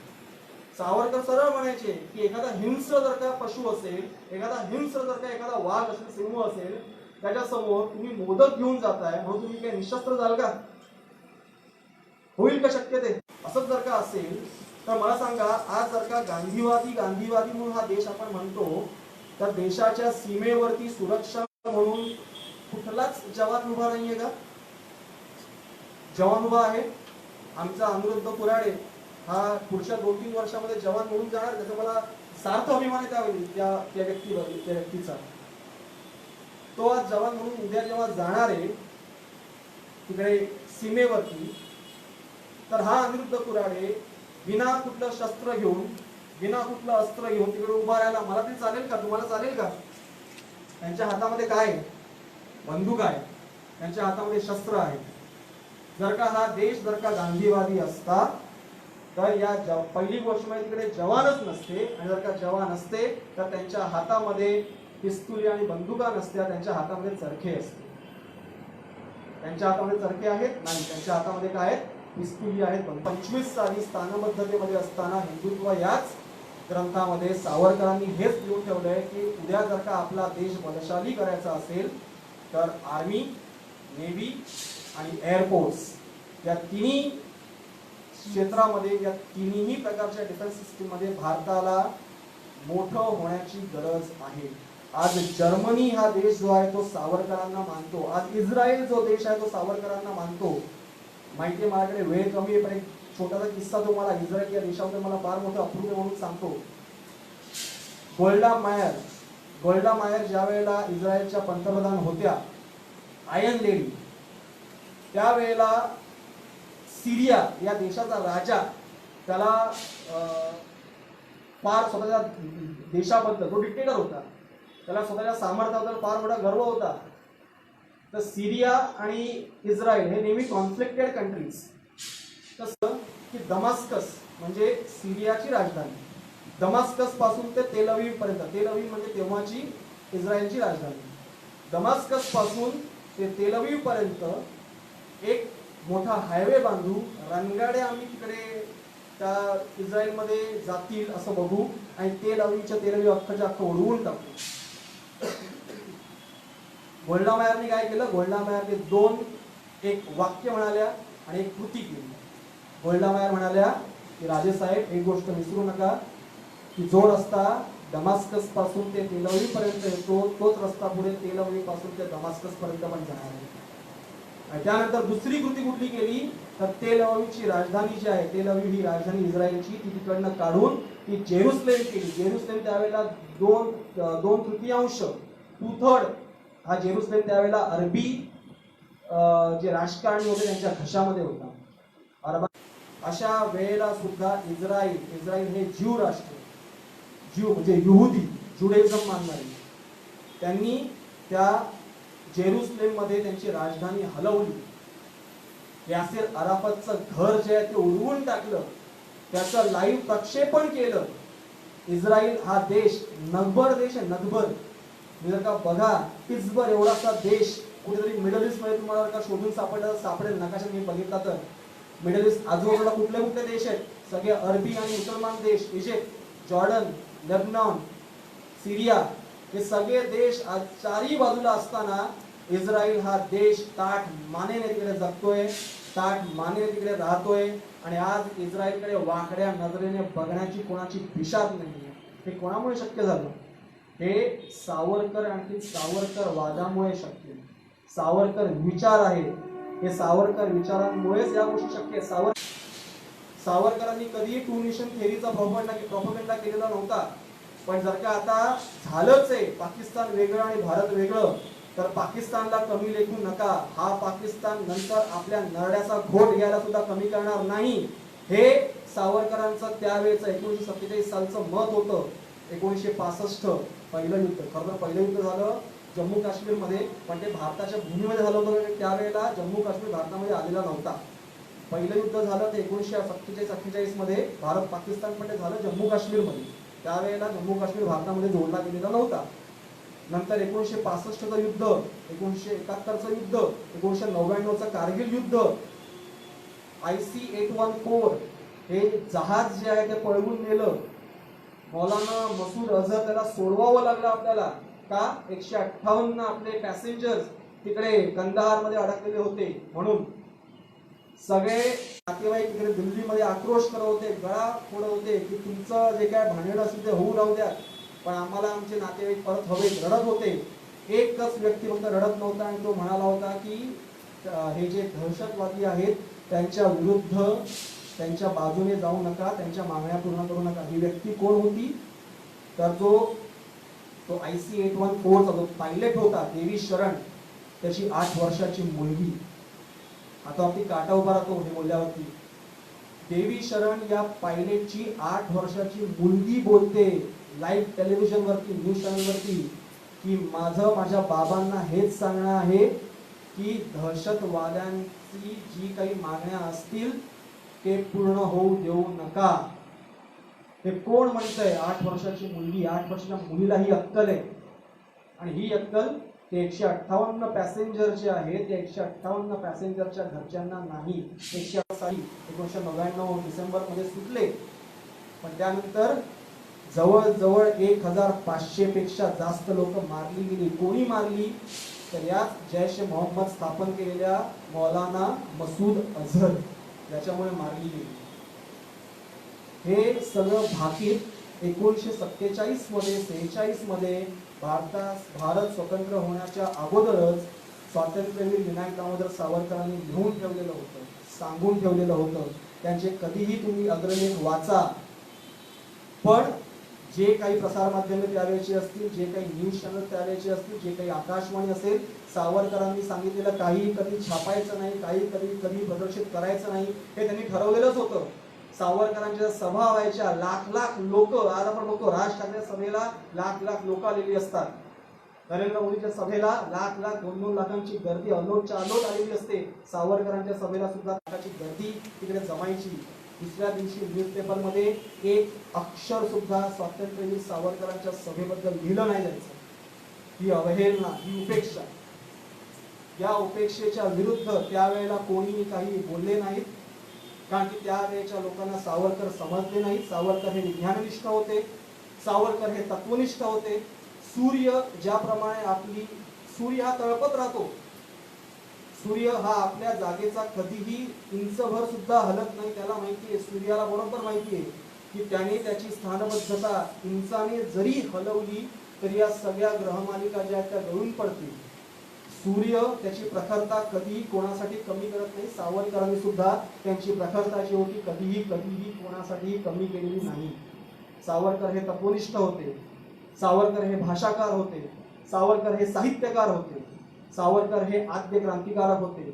सावरकर सरळ म्हणायचे की एखादा हिंस्र जर का पशु असेल, एखादा वाघ असेल, सिंह असेल, त्याच्या समोर तुम्ही मोदक घेऊन जाताय म्हणून तुम्ही काही निशस्त्र झाल का? होईल का शक्य ते? असंच जर का असेल तर मला सांगा, आज जर का गांधीवादी गांधीवादी म्हणून हा देश आपण म्हणतो, तर देशाच्या सीमेवरती सुरक्षा म्हणून कुठलाच जवान उभा नाहीये का? जवान उभा आहे. आमचा अनिरुद्ध कुऱ्हाडे हा पुढच्या 2-3 वर्षामध्ये जवान म्हणून जाणार, त्याचा मला सार्थ अभिमान आहे त्या व्यक्तीचा. तो आज जवान म्हणून उद्या जेव्हा जाणार आहे तिकडे सीमेवरती, तर हा अनिरुद्ध कुऱ्हाडे बिना कुठलं शस्त्र घेऊन, बिना कुठलं अस्त्र घेऊन तिकडे उभा राहायला मला तरी चालेल का? तुम्हाला चालेल का? त्यांच्या हातामध्ये काय आहे? बंदूक आहे, त्यांच्या हातामध्ये शस्त्र आहे. जर का हा देश जर का गांधीवादी असता तर या पहिली गोष्ट म्हणजे तिकडे जवानच नसते, आणि जर का जवान असते तर त्यांच्या हातामध्ये पिस्तुली आणि बंदुका नसत्या, त्यांच्या हातामध्ये चरखे असते. त्यांच्या हातामध्ये चरखे आहेत? नाही, त्यांच्या हातामध्ये काय आहेत? पिस्तुली आहेत. 25 साली स्थानबद्धतेमध्ये असताना हिंदुत्व याच ग्रंथामध्ये सावरकरांनी हेच लिहून ठेवलंय की उद्या जर का आपला देश बलशाली करायचा असेल तर आर्मी, नेव्ही आणि एअरफोर्स या तिन्ही क्षेत्रामध्ये, या तिन्ही प्रकारच्या डिफेन्स सिस्टीम मध्ये भारताला मोठं होण्याची गरज आहे. आज जर्मनी हा देश जो आहे तो सावरकरांना मानतो. आज इस्रायल जो देश आहे तो सावरकरांना मानतो. माहितीये, माझ्याकडे वेळ कमी आहे, पण एक छोटासा किस्सा तुम्हाला इस्रायल या देशाबद्दल मला फार मोठं अप्रूप म्हणून सांगतो. गोल्डा मायर ज्या वेळेला इस्रायलच्या पंतप्रधान होत्या, आयर्न लेडी, त्यावेळेला सिरिया या देशाचा राजा त्याला फार स्वतःच्या देशाबद्दल, तो डिक्टेटर होता, त्याला स्वतःच्या सामर्थ्याबद्दल फार मोठा गर्व होता. तर सिरिया आणि इस्रायल हे नेहमी कॉन्फ्लिक्टेड कंट्रीज. तसं की दमास्कस म्हणजे सिरियाची राजधानी, दमास्कस पासून ते तेल अवीव पर्यंत, तेल अवीव म्हणजे तेव्हाची इस्रायलची राजधानी, दमास्कस पासून ते तेल अवीव पर्यंत एक मोठा हायवे बांधू, रणगाड्या आम्ही तिकडे त्या इस्रायलमध्ये जातील असं बघू, आणि तेल अवीव अख्खच्या अख्खं उडवून टाकू. गोल्डा मायरने काय केलं? गोल्डा मायरने एक वाक्य म्हणाल्या आणि एक कृती केली. गोल्डा मायर म्हणाल्या की राजेसाहेब, एक गोष्ट विसरू नका की जो रस्ता दमास्कस पासून ते तेल अवीव पर्यंत येतो तोच रस्ता पुढे तेल अवीव पासून ते दमास्कस पर्यंत पण जाणार आहे. आणि त्यानंतर दुसरी कृती कुठली केली? तर तेल अवीवची राजधानी जी आहे, तेल अवीव ही राजधानी इस्रायलची, ती तिकडनं काढून ती जेरुसलेम केली. जेरुसलेम त्यावेळेला 2/3 2/3 हा जेरुसलेम त्यावेळेला अरबी जे राजकारणी होते त्यांच्या घशामध्ये होता. अशा वेळेला सुद्धा इस्रायल हे ज्यू राष्ट्र, ज्यू म्हणजे यहुदी, जुडेझम मानणारे, त्यांनी त्या जेरुसलेम मध्ये त्यांची राजधानी हलवली. यासिर अराफतचं घर जे आहे ते उडवून टाकलं, त्याचं लाईव्ह प्रक्षेपण केलं. इस्रायल हा देश नगभर देश आहे, नगभर. जर का बघा, पिट्सबर्ग एवढासा देश कुठेतरी मिडल ईस्ट मध्ये तुम्हाला का शोधून सापडेल नकाशात मी बघितला तर. मिडल ईस्ट आजूबाजूला कुठले कुठले देश आहेत? सगळे अरबी आणि मुसलमान देश, इजिप्त, जॉर्डन, लेबनॉन, सिरिया, हे सगळे देश आज चारही बाजूला असताना इस्रायल हा देश ताठ मानेने तिकडे जगतोय, ताठ मानेने तिकडे राहतोय. आणि आज इस्रायलकडे वाकड्या नजरेने बघण्याची कोणाची पिशाच नाहीये. हे कोणामुळे शक्य झालं? हे सावरकर आणि सावरकर वादामुळे शक्य. सावरकर विचार आहे, हे सावरकर विचारांमुळेच या गोष्टी शक्य आहे. सावरकरांनी कधीही टू नेशन थेअरीचा प्रोपगंडा केलेला नव्हता. पण जर का आता झालंच आहे, पाकिस्तान वेगळं आणि भारत वेगळं, तर पाकिस्तानला कमी लेखू नका. हा पाकिस्तान नंतर आपल्या नरड्याचा घोट घ्यायला सुद्धा कमी करणार नाही. हे सावरकरांचं त्यावेळेचं 1947 सालचं मत होतं. 1965 पहिलं युद्ध, खरं तर पहिलं युद्ध झालं जम्मू काश्मीर मध्ये, पण ते भारताच्या भूमीमध्ये झालं होतं. त्यावेळेला जम्मू काश्मीर भारतामध्ये आलेला नव्हता. पहिलं युद्ध झालं ते 1947-48 मध्ये, भारत पाकिस्तान पण ते झालं जम्मू काश्मीर मध्ये. त्यावेळेला जम्मू काश्मीर भारतामध्ये जोडला गेलेला नव्हता. नंतर 1965चं युद्ध, 1971चं युद्ध, 1999चं कारगिल युद्ध, IC-814 हे जहाज जे आहे ते पळवून नेलं. मौलाना मसूद अझहर त्याला सोडवावं लागलं आपल्याला. का? 158 आपले पॅसेंजर्स तिकडे कंदाहार मध्ये अडकलेले होते म्हणून. सगळे नातेवाईक तिकडे दिल्लीमध्ये आक्रोश करत होते, गळा फोडत होते की तुमचं जे काय भांडण असेल ते होऊ राहू द्या, पण आम्हाला आमचे नातेवाईक परत हवे, रडत होते. एकच व्यक्ती फक्त रडत नव्हता आणि तो म्हणाला होता की हे जे दहशतवादी आहेत त्यांच्या विरुद्ध, त्यांच्या बाजूने जाऊ नका, त्यांच्या मागण्या पूर्ण करू नका. ही व्यक्ती कोण होती? तर तो IC-814 चा जो पायलट होता, देवी शरण, त्याची 8 वर्षाची मुलगी. आता ती काटा उभा राहतो हे बोलल्यावरती. देवी शरण या पायलटची 8 वर्षाची मुलगी बोलते लाईव्ह टेलिव्हिजन वरती, न्यूज चॅनल वरती की माझ्या बाबांना हेच सांगणं आहे की दहशतवाद्यांची जी काही मागण्या असतील ते पूर्ण होऊ देऊ नका. हे कोण म्हणतंय? 8 वर्षाची मुलगी. 8 वर्षाच्या मुलीला ही अक्कल आहे. आणि ही अक्कल ते 158 पॅसेंजर जे आहेत, त्या 158 पॅसेंजरच्या घरच्यांना नाही. 1999 डिसेंबर मध्ये सुटले, पण त्यानंतर जवळजवळ 1500 पेक्षा जास्त लोक मारली गेली. कोणी मारली? तर याच जैश ए मोहम्मद स्थापन केलेल्या मौलाना मसूद अझहर याच्यामुळे मारली गेली. हे सगळं भाकीत 1947 मध्ये 46 मध्ये भारत स्वतंत्र होण्याच्या अगोदरच स्वातंत्र्यवीर विनायक दामोदर सावरकरांनी लिहून ठेवलेलं होतं, सांगून ठेवलेलं होतं. त्यांचे कधीही तुम्ही अग्रलेख वाचा, पण जे काही प्रसारमाध्यमे त्यावेळेची असतील, जे काही न्यूज चॅनल त्यावेळेचे असतील, जे काही आकाशवाणी असेल, सावरकरांनी सांगितलेलं काही कधी छापायचं नाही, काही कधी प्रदर्शित करायचं नाही, हे त्यांनी ठरवलेलंच होतं. सावरकरांच्या सभा व्हायच्या, लाख लोक. आज आपण बघतो राज ठाकरे सभेला लाख लोक आलेली असतात. नरेंद्र मोदीच्या सभेला लाख 2-2 लाखांची गर्दी अलोटच्या अलोट आलेली असते. सावरकरांच्या सभेला सुद्धा लाखाची गर्दी तिकडे जमायची. दुसऱ्या दिवशी न्यूजपेपर मध्ये एक अक्षर सुद्धा स्वातंत्र्यवीर सावरकरांच्या सभेबद्दल लिहिलं नाही जायचं. ही अवहेलना, ही उपेक्षा. या उपेक्षेच्या विरुद्ध त्यावेळेला कोणीही काही बोलले नाहीत, कारण की त्यावेळेच्या लोकांना सावरकर समजले नाही. सावरकर हे विज्ञाननिष्ठ होते, सावरकर हे तत्वनिष्ठ होते. सूर्य ज्याप्रमाणे सूर्य हा तळपत राहतो, सूर्य हा आपल्या जागेचा कधीही इंचभर सुद्धा हलत नाही. त्याला माहिती आहे, सूर्याला बरोबर माहिती आहे की त्याने त्याची स्थानबद्धता इंचाने जरी हलवली तरी या सगळ्या ग्रहमालिका ज्या आहेत त्या गळून पडतील. सूर्य त्याची प्रखरता कधीही कोणासाठी कमी करत नाही. सावरकरांनी सुद्धा त्यांची प्रखरता जी होती कधीही कोणासाठी कमी केलेली नाही. सावरकर हे तत्वनिष्ठ होते, सावरकर हे भाषाकार होते, सावरकर हे साहित्यकार होते, सावरकर हे आद्य क्रांतिकारक होते.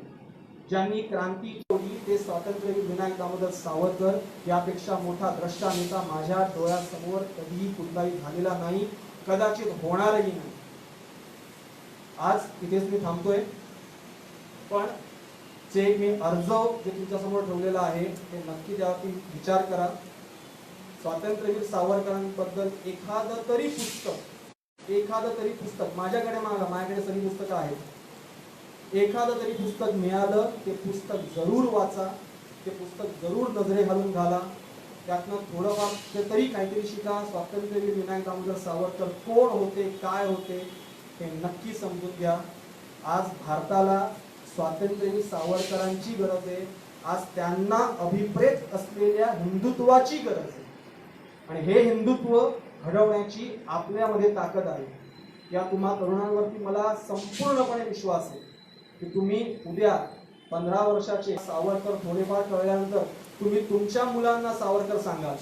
ज्यांनी क्रांती केली ते स्वातंत्र्यवीर विनायक दामोदर सावरकर यापेक्षा मोठा द्रष्टा नेता माझ्या डोळ्यासमोर कधीही कुठलाही झालेला नाही, कदाचित होणारही नाही. आज इथेच मी थांबतोय, पण जे मी अर्ज जे तुमच्यासमोर ठेवलेला आहे ते नक्की त्यावरती विचार करा. स्वातंत्र्यवीर सावरकरांबद्दल एखादं तरी पुस्तक माझ्याकडे मागा, माझ्याकडे सगळी पुस्तकं आहेत. एखादं तरी पुस्तक मिळालं, ते पुस्तक जरूर वाचा, ते पुस्तक जरूर नजरे घालून घाला. त्यातनं थोडंफार तरी काहीतरी शिका. स्वातंत्र्यवीर विनायक दामोदर सावरकर कोण होते, काय होते हे नक्की समजून घ्या. आज भारताला स्वातंत्र्यवीर सावरकरांची गरज आहे. आज त्यांना अभिप्रेत असलेल्या हिंदुत्वाची गरज आहे, आणि हे हिंदुत्व घडवण्याची आपल्यामध्ये ताकद आहे. या तुम्हा तरुणांवरती मला संपूर्णपणे विश्वास आहे की तुम्ही उद्या 15 वर्षाचे सावरकर थोडेफार कळल्यानंतर तुम्ही तुमच्या मुलांना सावरकर सांगाल.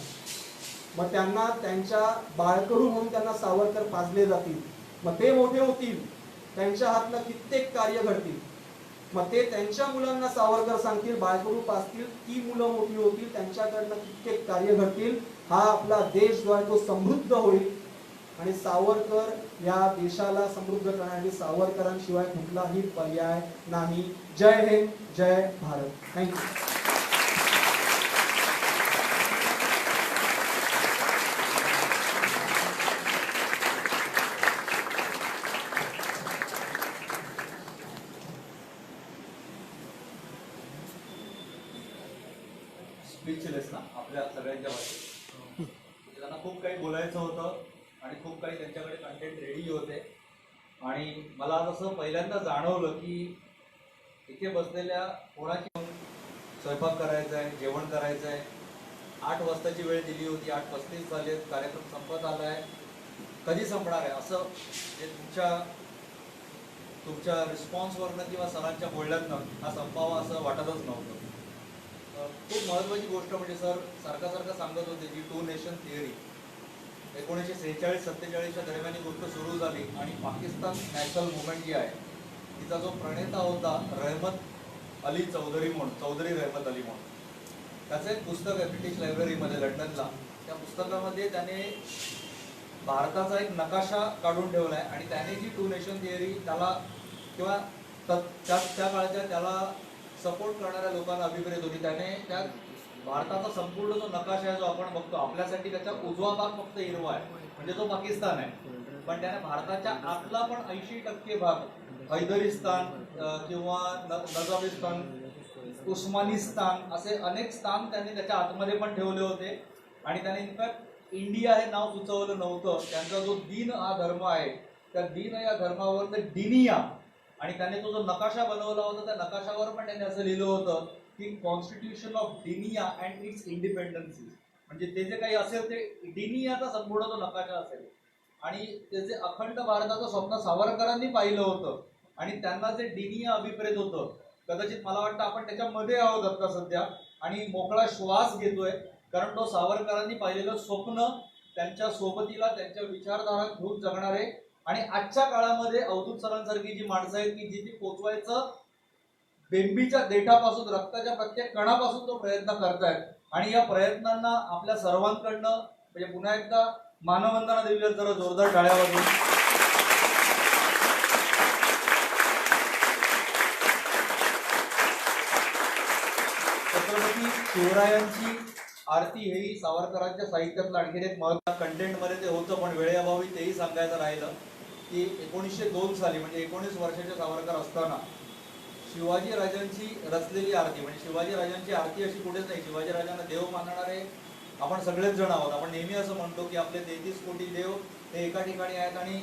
मग त्यांना त्यांच्या बाळकडू म्हणून त्यांना सावरकर पाजले जातील. मग ते मोठे होतील, त्यांच्या हातनं कित्येक कार्य घडतील. मग ते त्यांच्या मुलांना सावरकर सांगतील, बाळकडू पाजतील, ती मुलं मोठी होतील, त्यांच्याकडनं कित्येक कार्य घडतील. हा आपला देश जो आहे तो समृद्ध होईल, आणि सावरकर या देशाला समृद्ध करण्यासाठी सावरकरांशिवाय कुठलाही पर्याय नाही. जय हिंद, जय भारत. थँक्यू. स्पीचलेस ना आपल्या सगळ्यांच्या भाषेत. त्यांना खूप काही बोलायचं होतं आणि खूप काही त्यांच्याकडे कंटेंट रेडी होते. आणि मला जसं पहिल्यांदा जाणवलं की इथे बसलेल्या कोणाची स्वयंपाक करायचा आहे, जेवण करायचं आहे. 8 वाजताची वेळ दिली होती, 8:35 झाले, कार्यक्रम संपत आला आहे. कधी संपणार आहे असं जे तुमच्या रिस्पॉन्सवरनं किंवा सरांच्या बोलण्यातनं हा संपावा असं वाटतच नव्हतं. खूप महत्त्वाची गोष्ट म्हणजे सर सारखं सांगत होते जी 2 नेशन थिअरी 1946-47च्या दरम्यान ही गोष्ट सुरू झाली आणि पाकिस्तान नॅशनल मुवमेंट जी आहे तिचा जो प्रणेता होता रहमत अली चौधरी रहमत अली म्हणून, त्याचं एक पुस्तक आहे ब्रिटिश लायब्ररीमध्ये लंडनला. त्या पुस्तकामध्ये त्याने भारताचा एक नकाशा काढून ठेवला आहे आणि त्याने जी 2 नेशन थिअरी त्याला किंवा त्या काळाच्या त्याला सपोर्ट करणाऱ्या लोकांना अभिप्रेत होती. त्याने त्या भारताचा संपूर्ण जो नकाशा आहे जो आपण बघतो आपल्यासाठी त्याचा उजवा भाग फक्त हिरवा आहे म्हणजे तो पाकिस्तान आहे, पण त्याने भारताच्या आतला पण 80% भाग हैदरिस्तान किंवा नजाबिस्तान, उस्मानिस्तान असे अनेक स्थान त्यांनी त्याच्या आतमध्ये पण ठेवले होते. आणि त्याने इनफॅक्ट इंडिया हे नाव सुचवलं नव्हतं. त्यांचा जो दीन हा धर्म आहे त्या दीन या धर्मावर डिनिया आणि त्याने तो जो नकाशा बनवला होता त्या नकाशावर पण त्यांनी असं लिहिलं होतं की कॉन्स्टिट्यूशन ऑफ डिनिया अँड इट्स इंडिपेंडन्सी, म्हणजे ते जे काही असेल ते डिनियाचा संपूर्ण जो नकाशा असेल. आणि त्याचे अखंड भारताचं स्वप्न सावरकरांनी पाहिलं होतं आणि त्यांना जे डिनिया अभिप्रेत होतं, कदाचित मला वाटतं आपण त्याच्यामध्ये आहोत आता सध्या आणि मोकळा श्वास घेतोय, कारण तो सावरकरांनी पाहिलेलं स्वप्न त्यांच्या सोबतीला त्यांच्या विचारधारा घेऊन जगणारे आणि आजच्या काळामध्ये अवधूत सरांसारखी जी माणसं आहेत की जी ती पोचवायचं बेंबीच्या देठापासून रक्ताच्या प्रत्येक कणापासून तो प्रयत्न करतायत. आणि या प्रयत्नांना आपल्या सर्वांकडनं म्हणजे पुन्हा एकदा मानवंदना देऊया जरा जोरदार टाळ्या वाजवून. छत्रपती शिवरायांची आरती हेही सावरकरांच्या साहित्यातलं आणखीन एक महत्त्वाचं कंटेंटमध्ये ते होतं, पण वेळेअभावी तेही सांगायचं राहिलं की 1902 साली म्हणजे 19 वर्षाचे सावरकर असताना शिवाजी राजांची रचलेली आरती म्हणजे शिवाजी राजांची आरती अशी कुठेच नाही. शिवाजी राजांना देव मानणारे आपण सगळेच जण आहोत. आपण नेहमी असं म्हणतो की आपले 33 कोटी देव हे एका ठिकाणी आहेत आणि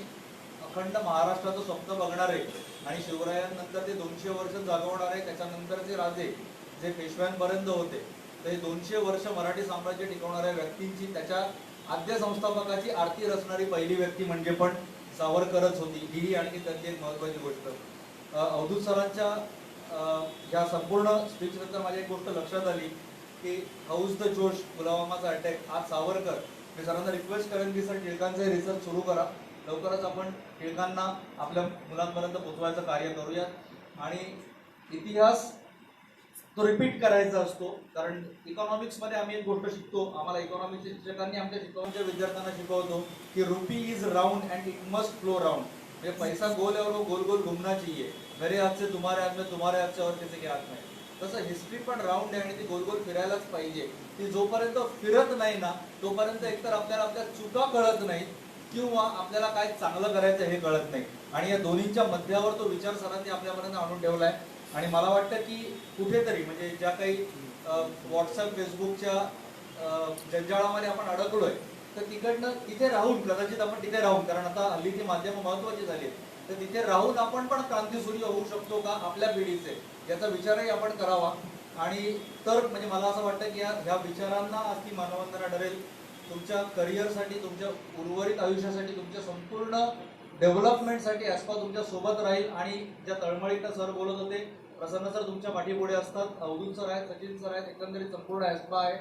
अखंड महाराष्ट्राचं स्वप्न बघणारे आणि शिवरायांनंतर ते 200 वर्ष जागवणारे त्याच्यानंतरचे राजे जे पेशव्यांपर्यंत होते ते 200 वर्ष मराठी साम्राज्य टिकवणाऱ्या व्यक्तींची त्याच्या आद्य संस्थापकाची आरती रचणारी पहिली व्यक्ती म्हणजे पण सावरकरच होती. ही आणखी त्याची एक महत्त्वाची गोष्ट. अवधूत सरांच्या ह्या संपूर्ण स्पीचनंतर माझी एक गोष्ट लक्षात आली की हाऊस द जोश पुलवामाचा अटॅक. आज सावरकर मी सरांना रिक्वेस्ट करेन की सर टिळकांचे रिसर्च सुरू करा, लवकरच आपण टिळकांना आपल्या मुलांपर्यंत पोचवायचं कार्य करूयात. आणि इतिहास तो रिपीट करायचा असतो, कारण इकॉनॉमिक्समध्ये आम्ही एक गोष्ट शिकतो, आम्हाला इकॉनॉमिक्सच्या शिक्षकांनी आमच्या शिकवण्याच्या विद्यार्थ्यांना शिकवतो की RuPay is round and it must flow round. म्हणजे पैसा गोल है और वो गोल गोल घूमना चाहिए. मेरे हाथ से तुम्हारे हाथ में, तुम्हारे हाथ से और किसी के हाथ में. तसं हिस्ट्री पण राऊंड आहे आणि ती गोल गोल फिरायलाच पाहिजे. ती जोपर्यंत फिरत नाही ना तोपर्यंत एकतर आपल्याला आपल्या चुका कळत नाहीत किंवा आपल्याला काय चांगलं करायचं हे कळत नाही. आणि या दोन्हींच्या मध्यावर तो विचार सरांनी आपल्यापर्यंत आणून ठेवला आहे. आणि मला वाटतं की कुठेतरी म्हणजे ज्या काही व्हॉट्सअप फेसबुकच्या जंजाळामध्ये आपण अडकलोय तर तिकडनं तिथे राहून कदाचित आपण तिथे राहून, कारण आता हल्ली ती माध्यमं महत्त्वाची झाली तर तिथे राहून आपण पण क्रांतीसूर्य होऊ शकतो का आपल्या पिढीचे याचा विचारही आपण करावा. आणि तर म्हणजे मला असं वाटतं की ह्या विचारांना आज ती मानवंदना ठरेल तुमच्या करिअरसाठी, तुमच्या उर्वरित आयुष्यासाठी, तुमच्या संपूर्ण डेव्हलपमेंटसाठी ॲस्पा तुमच्या सोबत राहील. आणि ज्या तळमळीत सर बोलत होते, प्रसन्न सर तुमच्या पाठीपुढे असतात, अवधूत सर आहेत, सचिन सर आहेत, एकंदरीत संपूर्ण ॲस्पा आहे.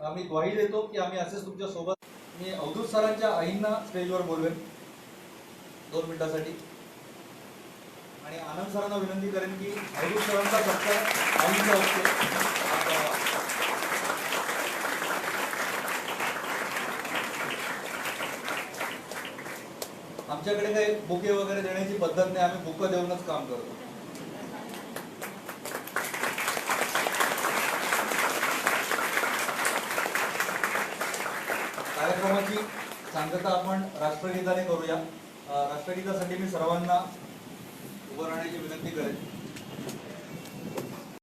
आम्ही ग्वाही देतो की आम्ही असेच तुमच्या सोबत. मी अवधूत सरांच्या आईंना स्टेजवर बोलवेन 2 मिनिटासाठी आणि आनंद सरांना विनंती करेन की अवधूत सरांचा सत्कार आईंचा असतो. आमच्याकडे काही बुके वगैरे देण्याची पद्धत नाही, आम्ही बुकं देऊनच काम करतो. कार्यक्रमाची सांगता आपण राष्ट्रगीताने करूया. राष्ट्रगीतासाठी मी सर्वांना उभं राहण्याची विनंती करेन.